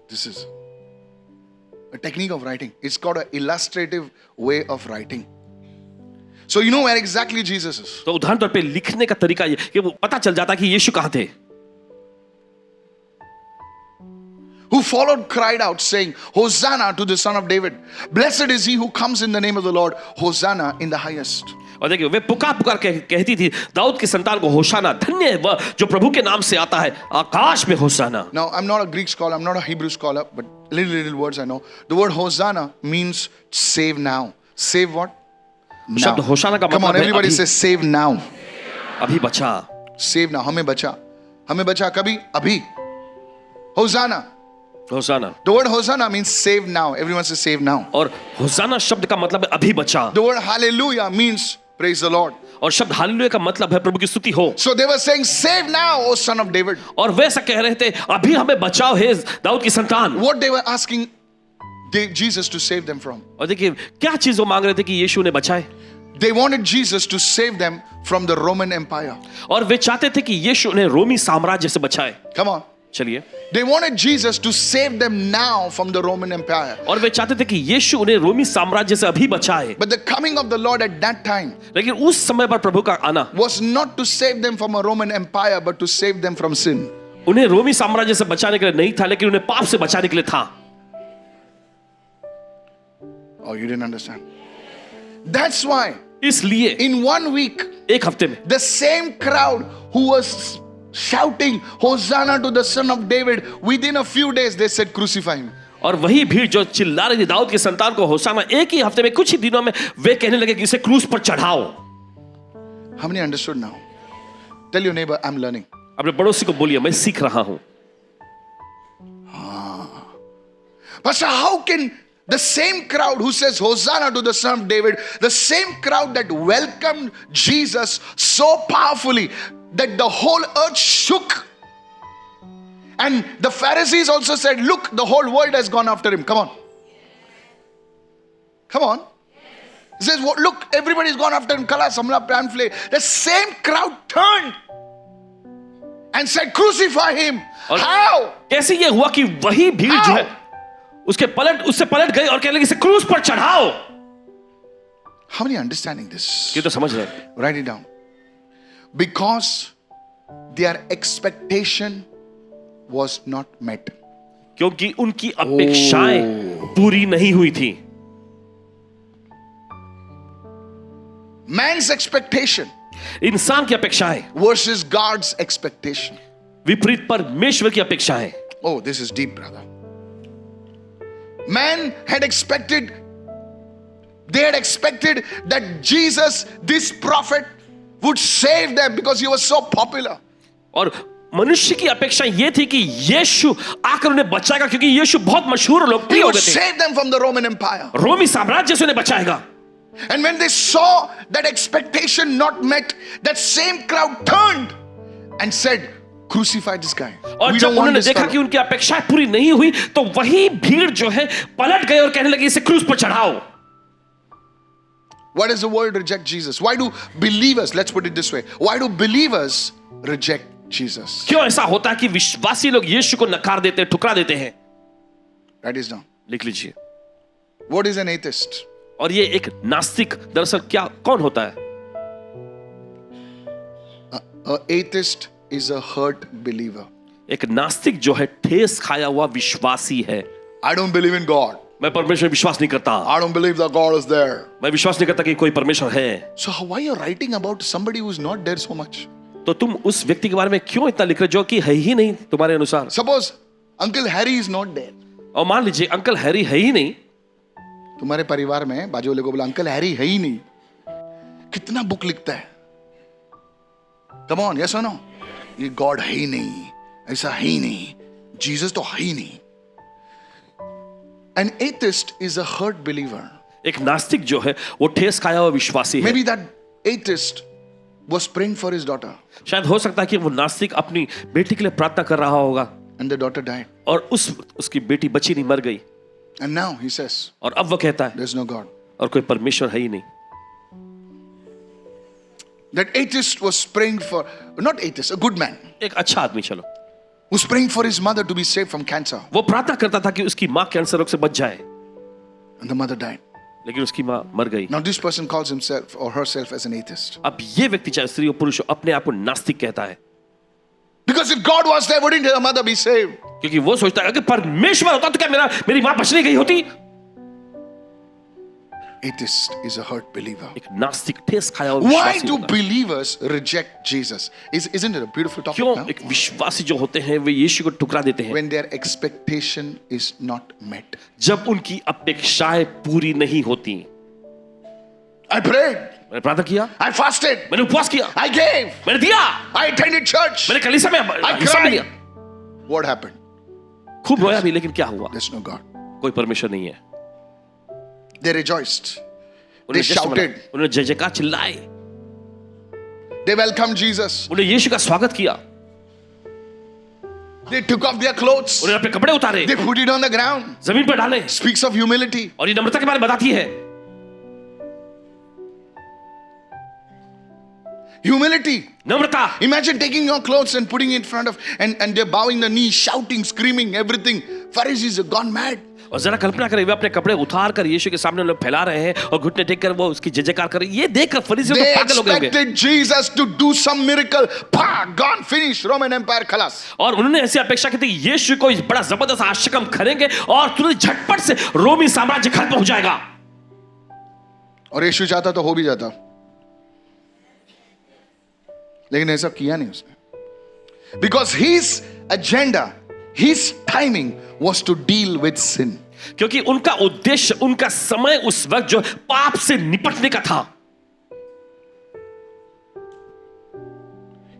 Speaker 1: This is a technique of writing. It's called an illustrative way of writing. So you know where exactly Jesus is.
Speaker 2: तो उदाहरण तौर पे लिखने का तरीका ये कि वो पता चल जाता कि यीशु कहाँ थे।
Speaker 1: Who followed cried out saying, Hosanna to the Son of David. Blessed is he who comes in the name of the Lord. Hosanna in the highest.
Speaker 2: और देखिए वे पुकार पुकार के कहती थी दाऊद की संतान को होशाना धन्य है वह जो प्रभु के नाम से आता है आकाश में होशाना।
Speaker 1: Now I'm not a Greek scholar, I'm not a Hebrew scholar, but little words I know. The word Hosanna means save now. Save what? Now.
Speaker 2: शब्द होशाना का
Speaker 1: Come on,
Speaker 2: मतलब है
Speaker 1: everybody
Speaker 2: अभी,
Speaker 1: say save now.
Speaker 2: अभी बचा।
Speaker 1: Save now. हमें बचा। हमें बचा कभी? अभी. Hosanna.
Speaker 2: होशाना।
Speaker 1: The word Hosanna means save now. Everyone says save now.
Speaker 2: और होशाना शब्द का मतलब है अभी बचा।
Speaker 1: The word Hallelujah means praise the Lord.
Speaker 2: और शब्द हालेलुया का मतलब है प्रभु की स्तुति हो।
Speaker 1: So they were saying save now, O Son of David.
Speaker 2: और वे ऐसा कह रहे थे अभी हमें बचाओ हे दाऊद की संतान।
Speaker 1: What they were asking Jesus to save them from.
Speaker 2: और देखिए क्या चीज वो मांग रहे थे कि यीशु उन्हें बचाए।
Speaker 1: They wanted Jesus to save them from the Roman Empire.
Speaker 2: और वे चाहते थे कि यीशु उन्हें रोमी साम्राज्य से बचाए।
Speaker 1: Come on.
Speaker 2: चलिए।
Speaker 1: They wanted Jesus to save them now from the Roman Empire.
Speaker 2: और वे चाहते थे कि यीशु उन्हें रोमी साम्राज्य से अभी बचाए।
Speaker 1: But the coming of the Lord at that time
Speaker 2: लेकिन उस समय पर प्रभु का आना
Speaker 1: was not to save them from a Roman Empire, but to save them from sin.
Speaker 2: उन्हें रोमी साम्राज्य से बचाने के लिए नहीं था लेकिन उन्हें पाप से बचाने के लिए था।
Speaker 1: Oh, you didn't understand. That's why
Speaker 2: इसलिए
Speaker 1: in 1 week,
Speaker 2: एक हफ्ते में
Speaker 1: the same crowd who was shouting Hosanna to the Son of David, within a few days they said crucify him.
Speaker 2: और वही भीड़ जो चिल्ला रही थी दाऊद की संतान को होशाना एक ही हफ्ते में कुछ ही दिनों में वे कहने लगे कि इसे क्रूस पर चढ़ाओ।
Speaker 1: How many understood now? Tell your neighbor, I'm learning.
Speaker 2: अपने पड़ोसी को बोलिए मैं सीख रहा हूं।
Speaker 1: Pastor, how can the same crowd who says Hosanna to the Son of David, the same crowd that welcomed Jesus so powerfully that the whole earth shook, and the Pharisees also said, look, the whole world has gone after him. Come on. Come on. He says, look, everybody's gone after him. Kala samla pan flay. The same crowd turned and said, crucify him. How?
Speaker 2: कैसे ये हुआ कि वही भीड़ जो है उससे पलट गई और कहने लगी इसे क्रूस पर चढ़ाओ.
Speaker 1: How many are understanding this?
Speaker 2: ये तो समझ रहे हैं.
Speaker 1: Write it down. Because their expectation was not met.
Speaker 2: क्योंकि उनकी अपेक्षाएं पूरी नहीं हुई थी.
Speaker 1: Man's expectation
Speaker 2: इंसान की अपेक्षाएं
Speaker 1: versus God's expectation.
Speaker 2: विपरीत परमेश्वर की अपेक्षाएं.
Speaker 1: Oh, this is deep, brother. Man had expected, they had expected that Jesus, this prophet, would save them because he was so popular.
Speaker 2: और मनुष्य की अपेक्षा यह थी कि यीशु आकर उन्हें बचाएगा क्योंकि यीशु बहुत मशहूर और लोकप्रिय
Speaker 1: He
Speaker 2: हो
Speaker 1: would
Speaker 2: गए थे.
Speaker 1: save them from the Roman Empire.
Speaker 2: रोमी साम्राज्य से उन्हें बचाएगा.
Speaker 1: And when they saw that expectation not met, that same crowd turned and said, crucify this guy.
Speaker 2: और
Speaker 1: We
Speaker 2: जब
Speaker 1: don't want
Speaker 2: उन्होंने
Speaker 1: this
Speaker 2: देखा
Speaker 1: fellow.
Speaker 2: कि उनकी अपेक्षाएं पूरी नहीं हुई तो वही भीड़ जो है पलट गए और कहने लगी इसे क्रूस पर चढ़ाओ.
Speaker 1: Why does the world reject Jesus? Why do believers, let's put it this way, why do believers reject Jesus?
Speaker 2: क्यों ऐसा होता है कि विश्वासी लोग यीशु को नकार देते हैं, ठुकरा देते हैं?
Speaker 1: Write this down.
Speaker 2: लिख लीजिए.
Speaker 1: What is an atheist?
Speaker 2: और ये एक नास्तिक दरअसल क्या कौन होता है?
Speaker 1: An atheist is a hurt believer.
Speaker 2: एक नास्तिक जो है ठेस खाया हुआ विश्वासी है.
Speaker 1: I don't believe in God.
Speaker 2: मैं परमेश्वर में विश्वास नहीं करता.
Speaker 1: I don't believe that God is there.
Speaker 2: मैं विश्वास नहीं करता कि कोई परमेश्वर है.
Speaker 1: So why are you writing about somebody who is not there so much?
Speaker 2: तो तुम उस व्यक्ति के बारे में क्यों इतना लिख रहे हो जो कि है ही नहीं तुम्हारे अनुसार?
Speaker 1: Suppose Uncle Harry is not there.
Speaker 2: और मान लीजिए अंकल हैरी है ही नहीं.
Speaker 1: तुम्हारे परिवार में बाजू वाले को बोला अंकल हैरी है ही नहीं. कितना बुक लिखता है. Come on, yes or no? ये गॉड है ही नहीं, ऐसा है ही नहीं, जीसस तो है ही नहीं. An atheist is a hurt believer.
Speaker 2: एक नास्तिक जो है वो ठेस खाया हुआ विश्वासी है.
Speaker 1: Maybe that atheist was praying for his daughter
Speaker 2: शायद हो सकता है कि वो नास्तिक अपनी बेटी के लिए प्रार्थना कर रहा होगा
Speaker 1: and the daughter died.
Speaker 2: और उसकी बेटी बची नहीं, मर गई.
Speaker 1: And now he says,
Speaker 2: और अब वो कहता है
Speaker 1: there's no God.
Speaker 2: और कोई परमेश्वर है ही नहीं.
Speaker 1: That atheist was praying for, not atheist, a good man,
Speaker 2: एक अच्छा आदमी चलो
Speaker 1: was praying for his mother to be saved from cancer.
Speaker 2: वो प्रार्थना करता था कि उसकी माँ कैंसर रोग से बच जाए,
Speaker 1: And the mother died.
Speaker 2: लेकिन उसकी माँ मर गई.
Speaker 1: Now this person calls himself or herself as an atheist.
Speaker 2: अब ये व्यक्ति चाहे स्त्री हो पुरुष हो अपने आप को नास्तिक कहता है.
Speaker 1: Because if God was there, wouldn't her mother be saved?
Speaker 2: क्योंकि वो सोचता है कि परमेश्वर होता तो क्या मेरी माँ बच नहीं गई होती.
Speaker 1: Atheist is a hurt believer.
Speaker 2: एक नास्तिक ठेस खाया हुआ
Speaker 1: Why
Speaker 2: विश्वासी
Speaker 1: do
Speaker 2: होता है.
Speaker 1: believers reject Jesus? Isn't it a beautiful topic
Speaker 2: क्यों
Speaker 1: now?
Speaker 2: एक विश्वासी जो होते हैं वे यीशु को ठुकरा देते हैं
Speaker 1: When their expectation is not met.
Speaker 2: जब उनकी अपेक्षाएं पूरी नहीं होती.
Speaker 1: I prayed.
Speaker 2: मैंने प्रार्थना किया,
Speaker 1: I fasted.
Speaker 2: मैंने उपवास किया,
Speaker 1: I gave.
Speaker 2: मैंने दिया,
Speaker 1: I attended church.
Speaker 2: मैंने कलीसिया में
Speaker 1: I
Speaker 2: हिस्सा
Speaker 1: cried.
Speaker 2: लिया,
Speaker 1: What happened?
Speaker 2: खूब रोया भी, लेकिन क्या हुआ?
Speaker 1: There's no God.
Speaker 2: कोई परमेश्वर नहीं है.
Speaker 1: They rejoiced. They
Speaker 2: उन्होंने जश्न मनाया,
Speaker 1: shouted.
Speaker 2: उन्होंने जय जयकार चिल्लाए,
Speaker 1: They welcomed Jesus.
Speaker 2: उन्होंने यीशु का स्वागत किया,
Speaker 1: They took off their clothes.
Speaker 2: उन्होंने अपने कपड़े उतारे,
Speaker 1: They put it on the ground.
Speaker 2: जमीन पर डाले.
Speaker 1: Speaks of humility.
Speaker 2: और ये नम्रता के बारे में बताती है.
Speaker 1: Humility.
Speaker 2: Namrata.
Speaker 1: Imagine taking your clothes and putting it in front of, and they're bowing the knee, shouting, screaming, everything. Pharisees have gone mad.
Speaker 2: और जरा कल्पना करें वे अपने कपड़े उतार कर यीशु के सामने उन्हें फैला रहे हैं और घुटने टेक कर वो उसकी जय जयकार कर रहे हैं. ये देखकर फरीसी तो
Speaker 1: They
Speaker 2: पागल हो गए होंगे.
Speaker 1: expected Jesus to do some miracle. Pa, gone, finished. Roman Empire, khalas.
Speaker 2: और उन्होंने ऐसी अपेक्षा की थी यीशु को बड़ा जबरदस्त आश्चर्य करेंगे और तुरंत झटपट से रोमी साम्राज्य खत्म हो जाएगा.
Speaker 1: और यीशु चाहता तो हो भी जाता, लेकिन ऐसा किया नहीं उसने. Because his agenda, his timing was to deal with sin.
Speaker 2: क्योंकि उनका उद्देश्य, उनका समय उस वक्त जो पाप से निपटने का था.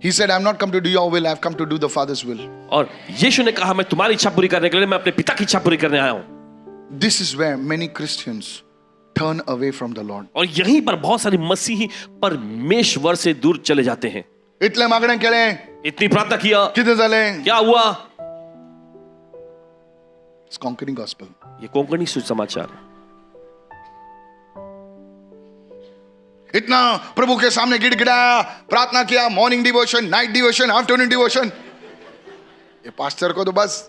Speaker 1: He said, I'm not come to do your will, I've come to do the Father's will.
Speaker 2: और यीशु ने कहा मैं तुम्हारी इच्छा पूरी करने के लिए मैं अपने पिता की इच्छा पूरी करने आया हूं.
Speaker 1: This is where many Christians turn away from the Lord.
Speaker 2: और यहीं पर बहुत सारे मसीही परमेश्वर से दूर चले जाते हैं.
Speaker 1: इतने मांगने के लिए
Speaker 2: इतनी प्रार्थना किया,
Speaker 1: कितने चले?
Speaker 2: क्या हुआ?
Speaker 1: It's conquering gospel.
Speaker 2: ये कोंकणी सुसमाचार है.
Speaker 1: इतना प्रभु के सामने गिड़गिड़ाया, प्रार्थना किया, morning devotion, night devotion, afternoon devotion. ये पास्टर को तो बस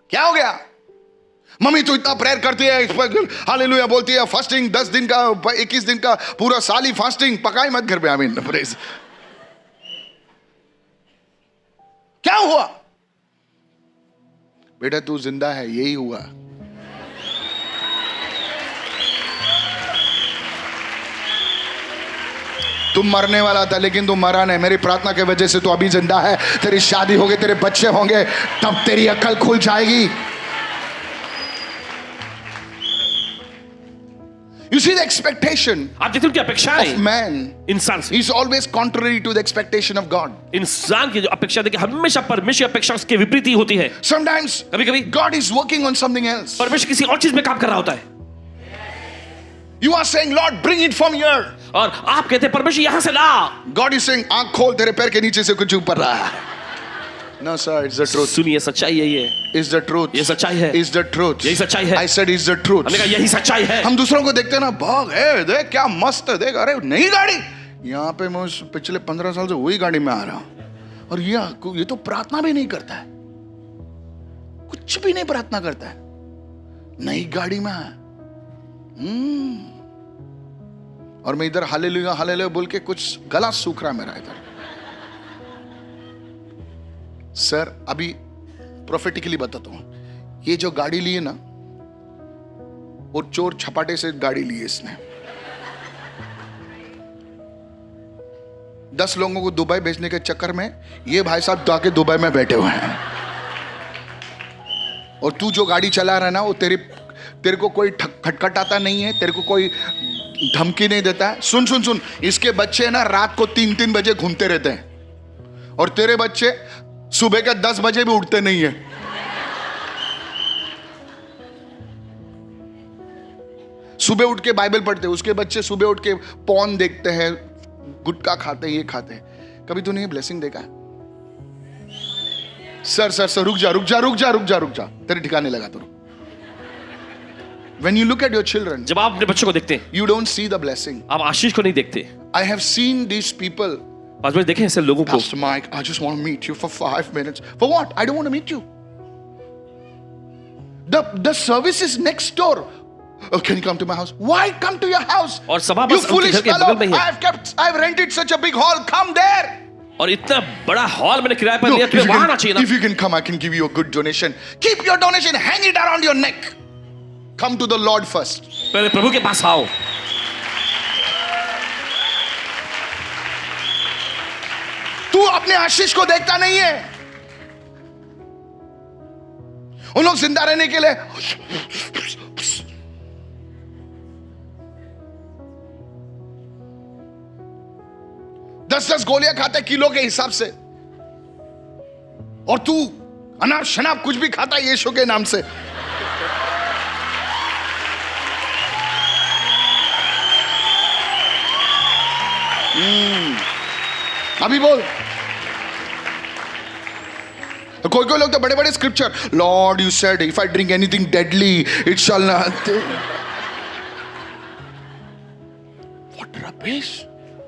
Speaker 1: क्या हो गया? मम्मी तू इतना प्रेयर करती है, हालेलुया बोलती है, फास्टिंग 10 दिन का, 21 दिन का पूरा साल ही फास्टिंग, पकाई मत घर पे। आमीन, प्रेज। क्या हुआ? बेटा तू जिंदा है, यही हुआ। तुम मरने वाला था लेकिन तुम मरा नहीं। मेरी प्रार्थना की वजह से तू अभी जिंदा है। तेरी शादी होगी, तेरे बच्चे होंगे, तब तेरी अकल खुल जाएगी। You see the expectation
Speaker 2: आप देखते हो क्या अपेक्षाएं
Speaker 1: of man
Speaker 2: इंसान से,
Speaker 1: is always contrary to the expectation of God.
Speaker 2: इंसान की जो अपेक्षा देखिए हमेशा परमेश्वर की अपेक्षा उसके विपरीत ही होती है।
Speaker 1: Sometimes
Speaker 2: कभी-कभी
Speaker 1: God is working on something else.
Speaker 2: परमेश्वर किसी और चीज में काम कर रहा होता है
Speaker 1: You are saying, Lord, bring it from here.
Speaker 2: और आप कहते हैं परमेश्वर यहां से ला।
Speaker 1: God is saying, आंख खोल, तेरे पैर के नीचे से कुछ ऊपर रहा है। No sir, it's the truth.
Speaker 2: सुनिए सच्चाई है ये,
Speaker 1: It's the truth.
Speaker 2: ये सच्चाई है,
Speaker 1: It's the truth.
Speaker 2: यही सच्चाई है।
Speaker 1: I said it's the truth.
Speaker 2: हमने कहा यही सच्चाई है।
Speaker 1: हम दूसरों को देखते हैं ना, भाग है, देख क्या मस्त है, देख, अरे नई गाड़ी। यहाँ पे मैं पिछले 15 साल से वही गाड़ी में आ रहा हूँ, और ये तो प्रार्थना भी नहीं करता है, कुछ भी नहीं प्रार्थना करता है, नई गाड़ी में है। और मैं इधर हालेलुया हालेलुया बोल के कुछ गला सूख रहा है मेरा इधर। सर अभी प्रोफेटिकली बताता हूं, ये जो गाड़ी ली है ना, वो चोर छपाटे से गाड़ी ली है इसने। 10 लोगों को दुबई भेजने के चक्कर में ये भाई साहब जाके दुबई में बैठे हुए हैं, और तू जो गाड़ी चला रहा है ना, वो तेरे को कोई खटखटाता नहीं है, तेरे को कोई धमकी नहीं देता है। सुन सुन सुन, इसके बच्चे ना रात को 3-3 बजे घूमते रहते हैं, और तेरे बच्चे सुबह के 10 बजे भी उठते नहीं है। सुबह उठ के बाइबल पढ़ते हैं, उसके बच्चे सुबह उठ के पॉर्न देखते हैं, गुटखा खाते हैं, ये खाते हैं। कभी तूने ये ब्लेसिंग देखा है? सर रुक जा, तेरे ठिकाने लगा तो। When you look at your children,
Speaker 2: जब आप अपने बच्चों को देखते हैं,
Speaker 1: you don't see the blessing.
Speaker 2: आप आशीष को नहीं देखते।
Speaker 1: I have seen these people.
Speaker 2: आज मैंने देखे ऐसे लोगों को,
Speaker 1: Pastor Mike, I just want to meet you for 5 minutes. For what? I don't want to meet you. The service is next door. Oh, can you come to my house? Why come to your house?
Speaker 2: और सभा
Speaker 1: You
Speaker 2: बस उनके
Speaker 1: foolish
Speaker 2: घर के
Speaker 1: fellow.
Speaker 2: बगल में ही है।
Speaker 1: I've rented such a big hall. Come there.
Speaker 2: और इतना बड़ा हॉल मैंने किराए पर
Speaker 1: No,
Speaker 2: लिया, तुम्हें वहां आना चाहिए ना।
Speaker 1: if you can come, I can give you a good donation. Keep your donation, hang it around your neck. Come to the Lord first.
Speaker 2: पहले प्रभु के पास आओ।
Speaker 1: तू अपने आशीष को देखता नहीं है। उन लोग जिंदा रहने के लिए 10-10 गोलियां खाते किलो के हिसाब से, और तू अनाप शनाप कुछ भी खाता है यीशु के नाम से। अभी बोल। तो कोई लोग तो बड़े बड़े scripture, Lord you said if I drink anything deadly it shall not. What rubbish,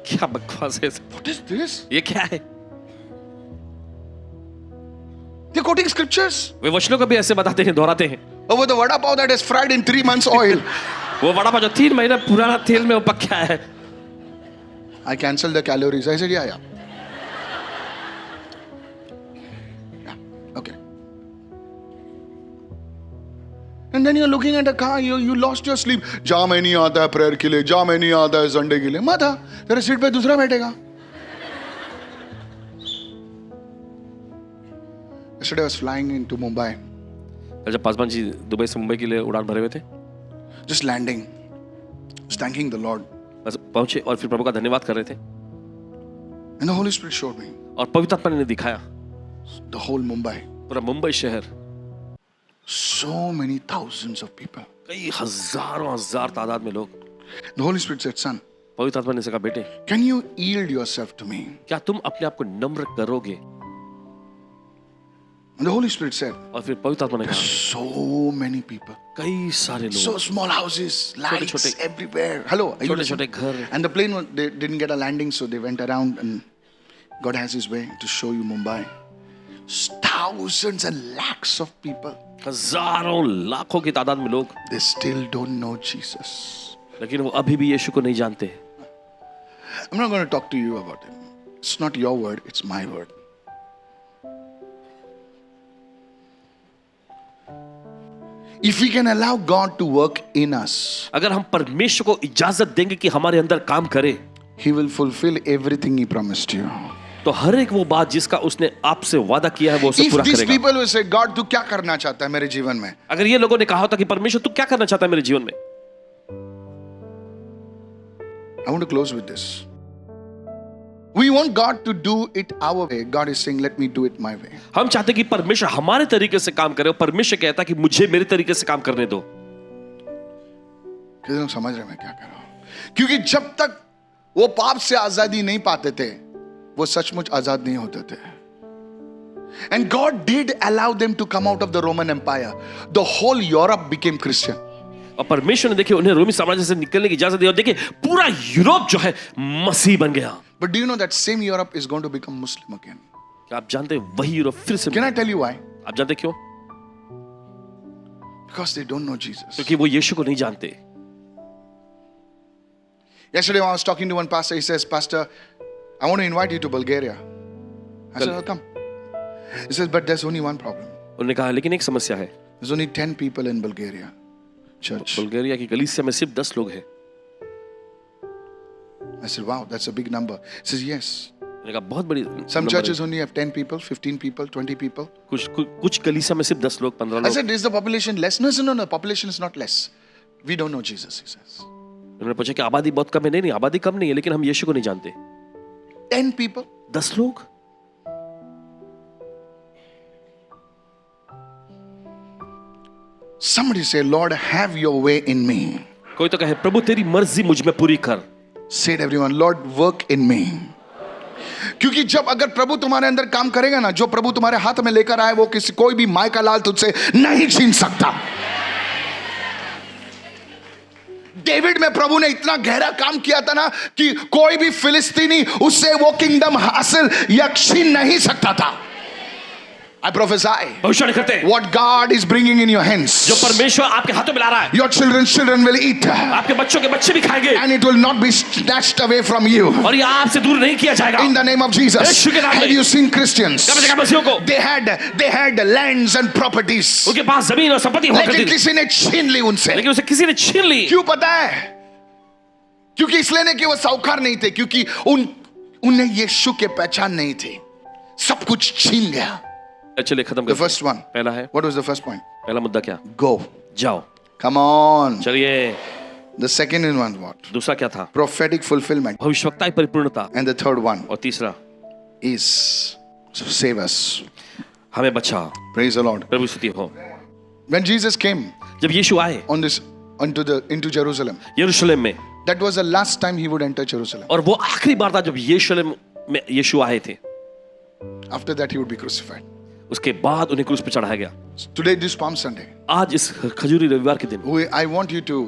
Speaker 2: क्या बकवास है,
Speaker 1: व्हाट इज दिस?
Speaker 2: ये क्या है?
Speaker 1: दे कोटिंग स्क्रिप्चर्स।
Speaker 2: वे वचनों को भी ऐसे बताते हैं, दोहराते हैं।
Speaker 1: Over the vada pav that is fried in 3 months oil.
Speaker 2: वो वड़ा पाव जो 3 महीने पुराना तेल में वो पका है।
Speaker 1: I canceled the calories. I said, yeah. Okay. And then you're looking at a car, you lost your sleep. जा मैं नहीं आता है प्रेयर के लिए, जा मैं नहीं आता है संडे के लिए। मत आ, तेरे सीट पे दूसरा बैठेगा। Yesterday I was flying into Mumbai.
Speaker 2: जब पासवान जी दुबई से मुंबई के लिए उड़ान भरे हुए थे,
Speaker 1: Just landing. Just thanking the Lord.
Speaker 2: बस पहुंचे और फिर प्रभु का धन्यवाद कर रहे थे,
Speaker 1: And the Holy Spirit showed me
Speaker 2: और पवित्र आत्मा ने दिखाया
Speaker 1: the whole Mumbai.
Speaker 2: पूरा मुंबई शहर,
Speaker 1: So many thousands of people.
Speaker 2: कई हजार तादाद में लोग।
Speaker 1: The Holy Spirit said, son,
Speaker 2: पवित्र आत्मा ने कहा, बेटे
Speaker 1: can you yield yourself to me?
Speaker 2: क्या तुम अपने आप को नम्र करोगे?
Speaker 1: And the Holy Spirit said,
Speaker 2: और फिर पवित्र आत्मा ने कहा
Speaker 1: so many people,
Speaker 2: कई सारे
Speaker 1: so
Speaker 2: लोग,
Speaker 1: small houses, lights
Speaker 2: छोटे-
Speaker 1: everywhere. Hello, are you
Speaker 2: छोटे
Speaker 1: listening?
Speaker 2: छोटे घर,
Speaker 1: And the plane, they didn't get a landing, so they went around, and God has His way to show you Mumbai. Thousands and lakhs of people,
Speaker 2: हजारों लाखों की तादाद में लोग,
Speaker 1: they still don't know Jesus.
Speaker 2: लेकिन वो अभी भी यीशु को नहीं जानते।
Speaker 1: I'm not going to talk to you about it. It's not your word, it's my word. If we can allow God to work in us,
Speaker 2: अगर हम परमेश्वर को इजाजत देंगे कि हमारे अंदर काम करे,
Speaker 1: He will fulfill everything He promised you.
Speaker 2: तो हर एक वो बात जिसका उसने आपसे वादा किया है वो उसे
Speaker 1: If
Speaker 2: पूरा
Speaker 1: these
Speaker 2: करेगा।
Speaker 1: people will say, God, तू क्या करना चाहता है मेरे जीवन में?
Speaker 2: अगर ये लोगों ने कहा होता कि परमेश्वर तू क्या करना चाहता है मेरे जीवन में,
Speaker 1: I want to close with this. We want God to do it our way. God is saying, let me do it my way.
Speaker 2: हम चाहते हैं कि परमेश्वर हमारे तरीके से काम करे और परमेश्वर कहता है कि मुझे मेरे तरीके से काम करने दो।
Speaker 1: कितने लोग समझ रहे हैं मैं क्या कर रहा हूं? क्योंकि जब तक वो पाप से आजादी नहीं पाते थे, वो सचमुच आजाद नहीं होते थे. And God did allow them to come out of the Roman Empire. The whole Europe became Christian.
Speaker 2: और परमेश्वर ने देखिए उन्हें रोमी साम्राज्य से निकलने की इजाजत दी और देखिए पूरा यूरोप जो है मसीह बन गया।
Speaker 1: But do you know that same Europe is going to become Muslim again?
Speaker 2: क्या आप जानते हैं वही यूरोप फिर से,
Speaker 1: Can I tell you why?
Speaker 2: आप जानते क्यों?
Speaker 1: Because they don't know Jesus.
Speaker 2: क्योंकि वो यीशु को नहीं जानते।
Speaker 1: Yesterday I was talking to one pastor. He says, Pastor, I want to invite you to Bulgaria. I said, oh, come. He says, but there's only one problem.
Speaker 2: उन्होंने कहा लेकिन एक समस्या है,
Speaker 1: There's only 10 people in Bulgaria church.
Speaker 2: Bulgaria की कलीसिया में सिर्फ 10 लोग हैं।
Speaker 1: I said, wow, that's a big number. He says, yes.
Speaker 2: मैंने कहा बहुत बड़ी
Speaker 1: Some
Speaker 2: नंबर
Speaker 1: churches
Speaker 2: है।
Speaker 1: only have 10 people, 15 people, 20 people.
Speaker 2: कुछ कलीसिया में सिर्फ 10 लोग, 15
Speaker 1: I
Speaker 2: लोग।
Speaker 1: said, is the population less? No, population is not less. We don't know Jesus, he says.
Speaker 2: उन्होंने पूछा कि आबादी बहुत कम है। नहीं, आबादी कम नहीं है, लेकिन हम यीशु को नहीं जानते।
Speaker 1: 10 people.
Speaker 2: 10 लोग।
Speaker 1: Somebody say, Lord, have your way in me.
Speaker 2: कोई तो कहे प्रभु तेरी मर्जी मुझ में पूरी कर।
Speaker 1: Say it everyone, Lord, work in me. क्योंकि जब अगर प्रभु तुम्हारे अंदर काम करेगा ना, जो प्रभु तुम्हारे हाथ में लेकर आए वो किसी कोई भी माय का लाल तुझसे नहीं छीन सकता। डेविड में प्रभु ने इतना गहरा काम किया था ना कि कोई भी फिलिस्तीनी उससे वो किंगडम हासिल या छीन नहीं सकता था। I prophesy
Speaker 2: भविष्यवाणी करते हैं,
Speaker 1: what God is bringing in your hands,
Speaker 2: जो परमेश्वर आपके हाथों में ला रहा है,
Speaker 1: your children will eat,
Speaker 2: आपके बच्चों के बच्चे भी खाएंगे
Speaker 1: and it will not be snatched away from you.
Speaker 2: और ये आपसे दूर नहीं किया जाएगा।
Speaker 1: In the name of Jesus.
Speaker 2: यीशु के नाम में।
Speaker 1: Have you seen Christians?
Speaker 2: क्या देखा मसीहों को?
Speaker 1: They had lands and properties.
Speaker 2: उनके पास जमीन और संपत्ति हुआ करती
Speaker 1: लेकिन
Speaker 2: थी,
Speaker 1: किसी ने छीन ली उनसे।
Speaker 2: लेकिन उसे किसी ने छीन ली।
Speaker 1: क्यों पता है? क्योंकि इसलिए नहीं कि वो साहूकार नहीं थे, क्योंकि उन्हें यीशु के पहचान नहीं थी। सब कुछ छीन गया।
Speaker 2: चलिए खत्म
Speaker 1: The
Speaker 2: करते
Speaker 1: first
Speaker 2: हैं।
Speaker 1: one.
Speaker 2: पहला है,
Speaker 1: What was the first point?
Speaker 2: पहला मुद्दा क्या?
Speaker 1: Go.
Speaker 2: जाओ।
Speaker 1: Come on.
Speaker 2: चलिए।
Speaker 1: The second one what?
Speaker 2: दूसरा क्या था?
Speaker 1: Prophetic fulfillment.
Speaker 2: भविष्यवक्ता की परिपूर्णता।
Speaker 1: And the third one
Speaker 2: और तीसरा
Speaker 1: is save us.
Speaker 2: हमें बचा।
Speaker 1: Praise the Lord.
Speaker 2: प्रभु स्तुति हो।
Speaker 1: When Jesus came
Speaker 2: जब यीशु आए
Speaker 1: into Jerusalem,
Speaker 2: यरूशलेम में,
Speaker 1: that was the last time he would enter Jerusalem.
Speaker 2: और वो आखिरी बार था जब यरूशलेम में यीशु आए थे।
Speaker 1: After that he would be crucified.
Speaker 2: उसके बाद उन्हें क्रूस पर चढ़ाया गया।
Speaker 1: Today, this Palm Sunday,
Speaker 2: आज इस खजूरी रविवार के दिन
Speaker 1: I want you to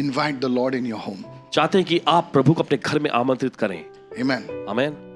Speaker 1: invite the Lord in your home.
Speaker 2: चाहते हैं कि आप प्रभु को अपने घर में आमंत्रित करें।
Speaker 1: Amen.
Speaker 2: आमीन।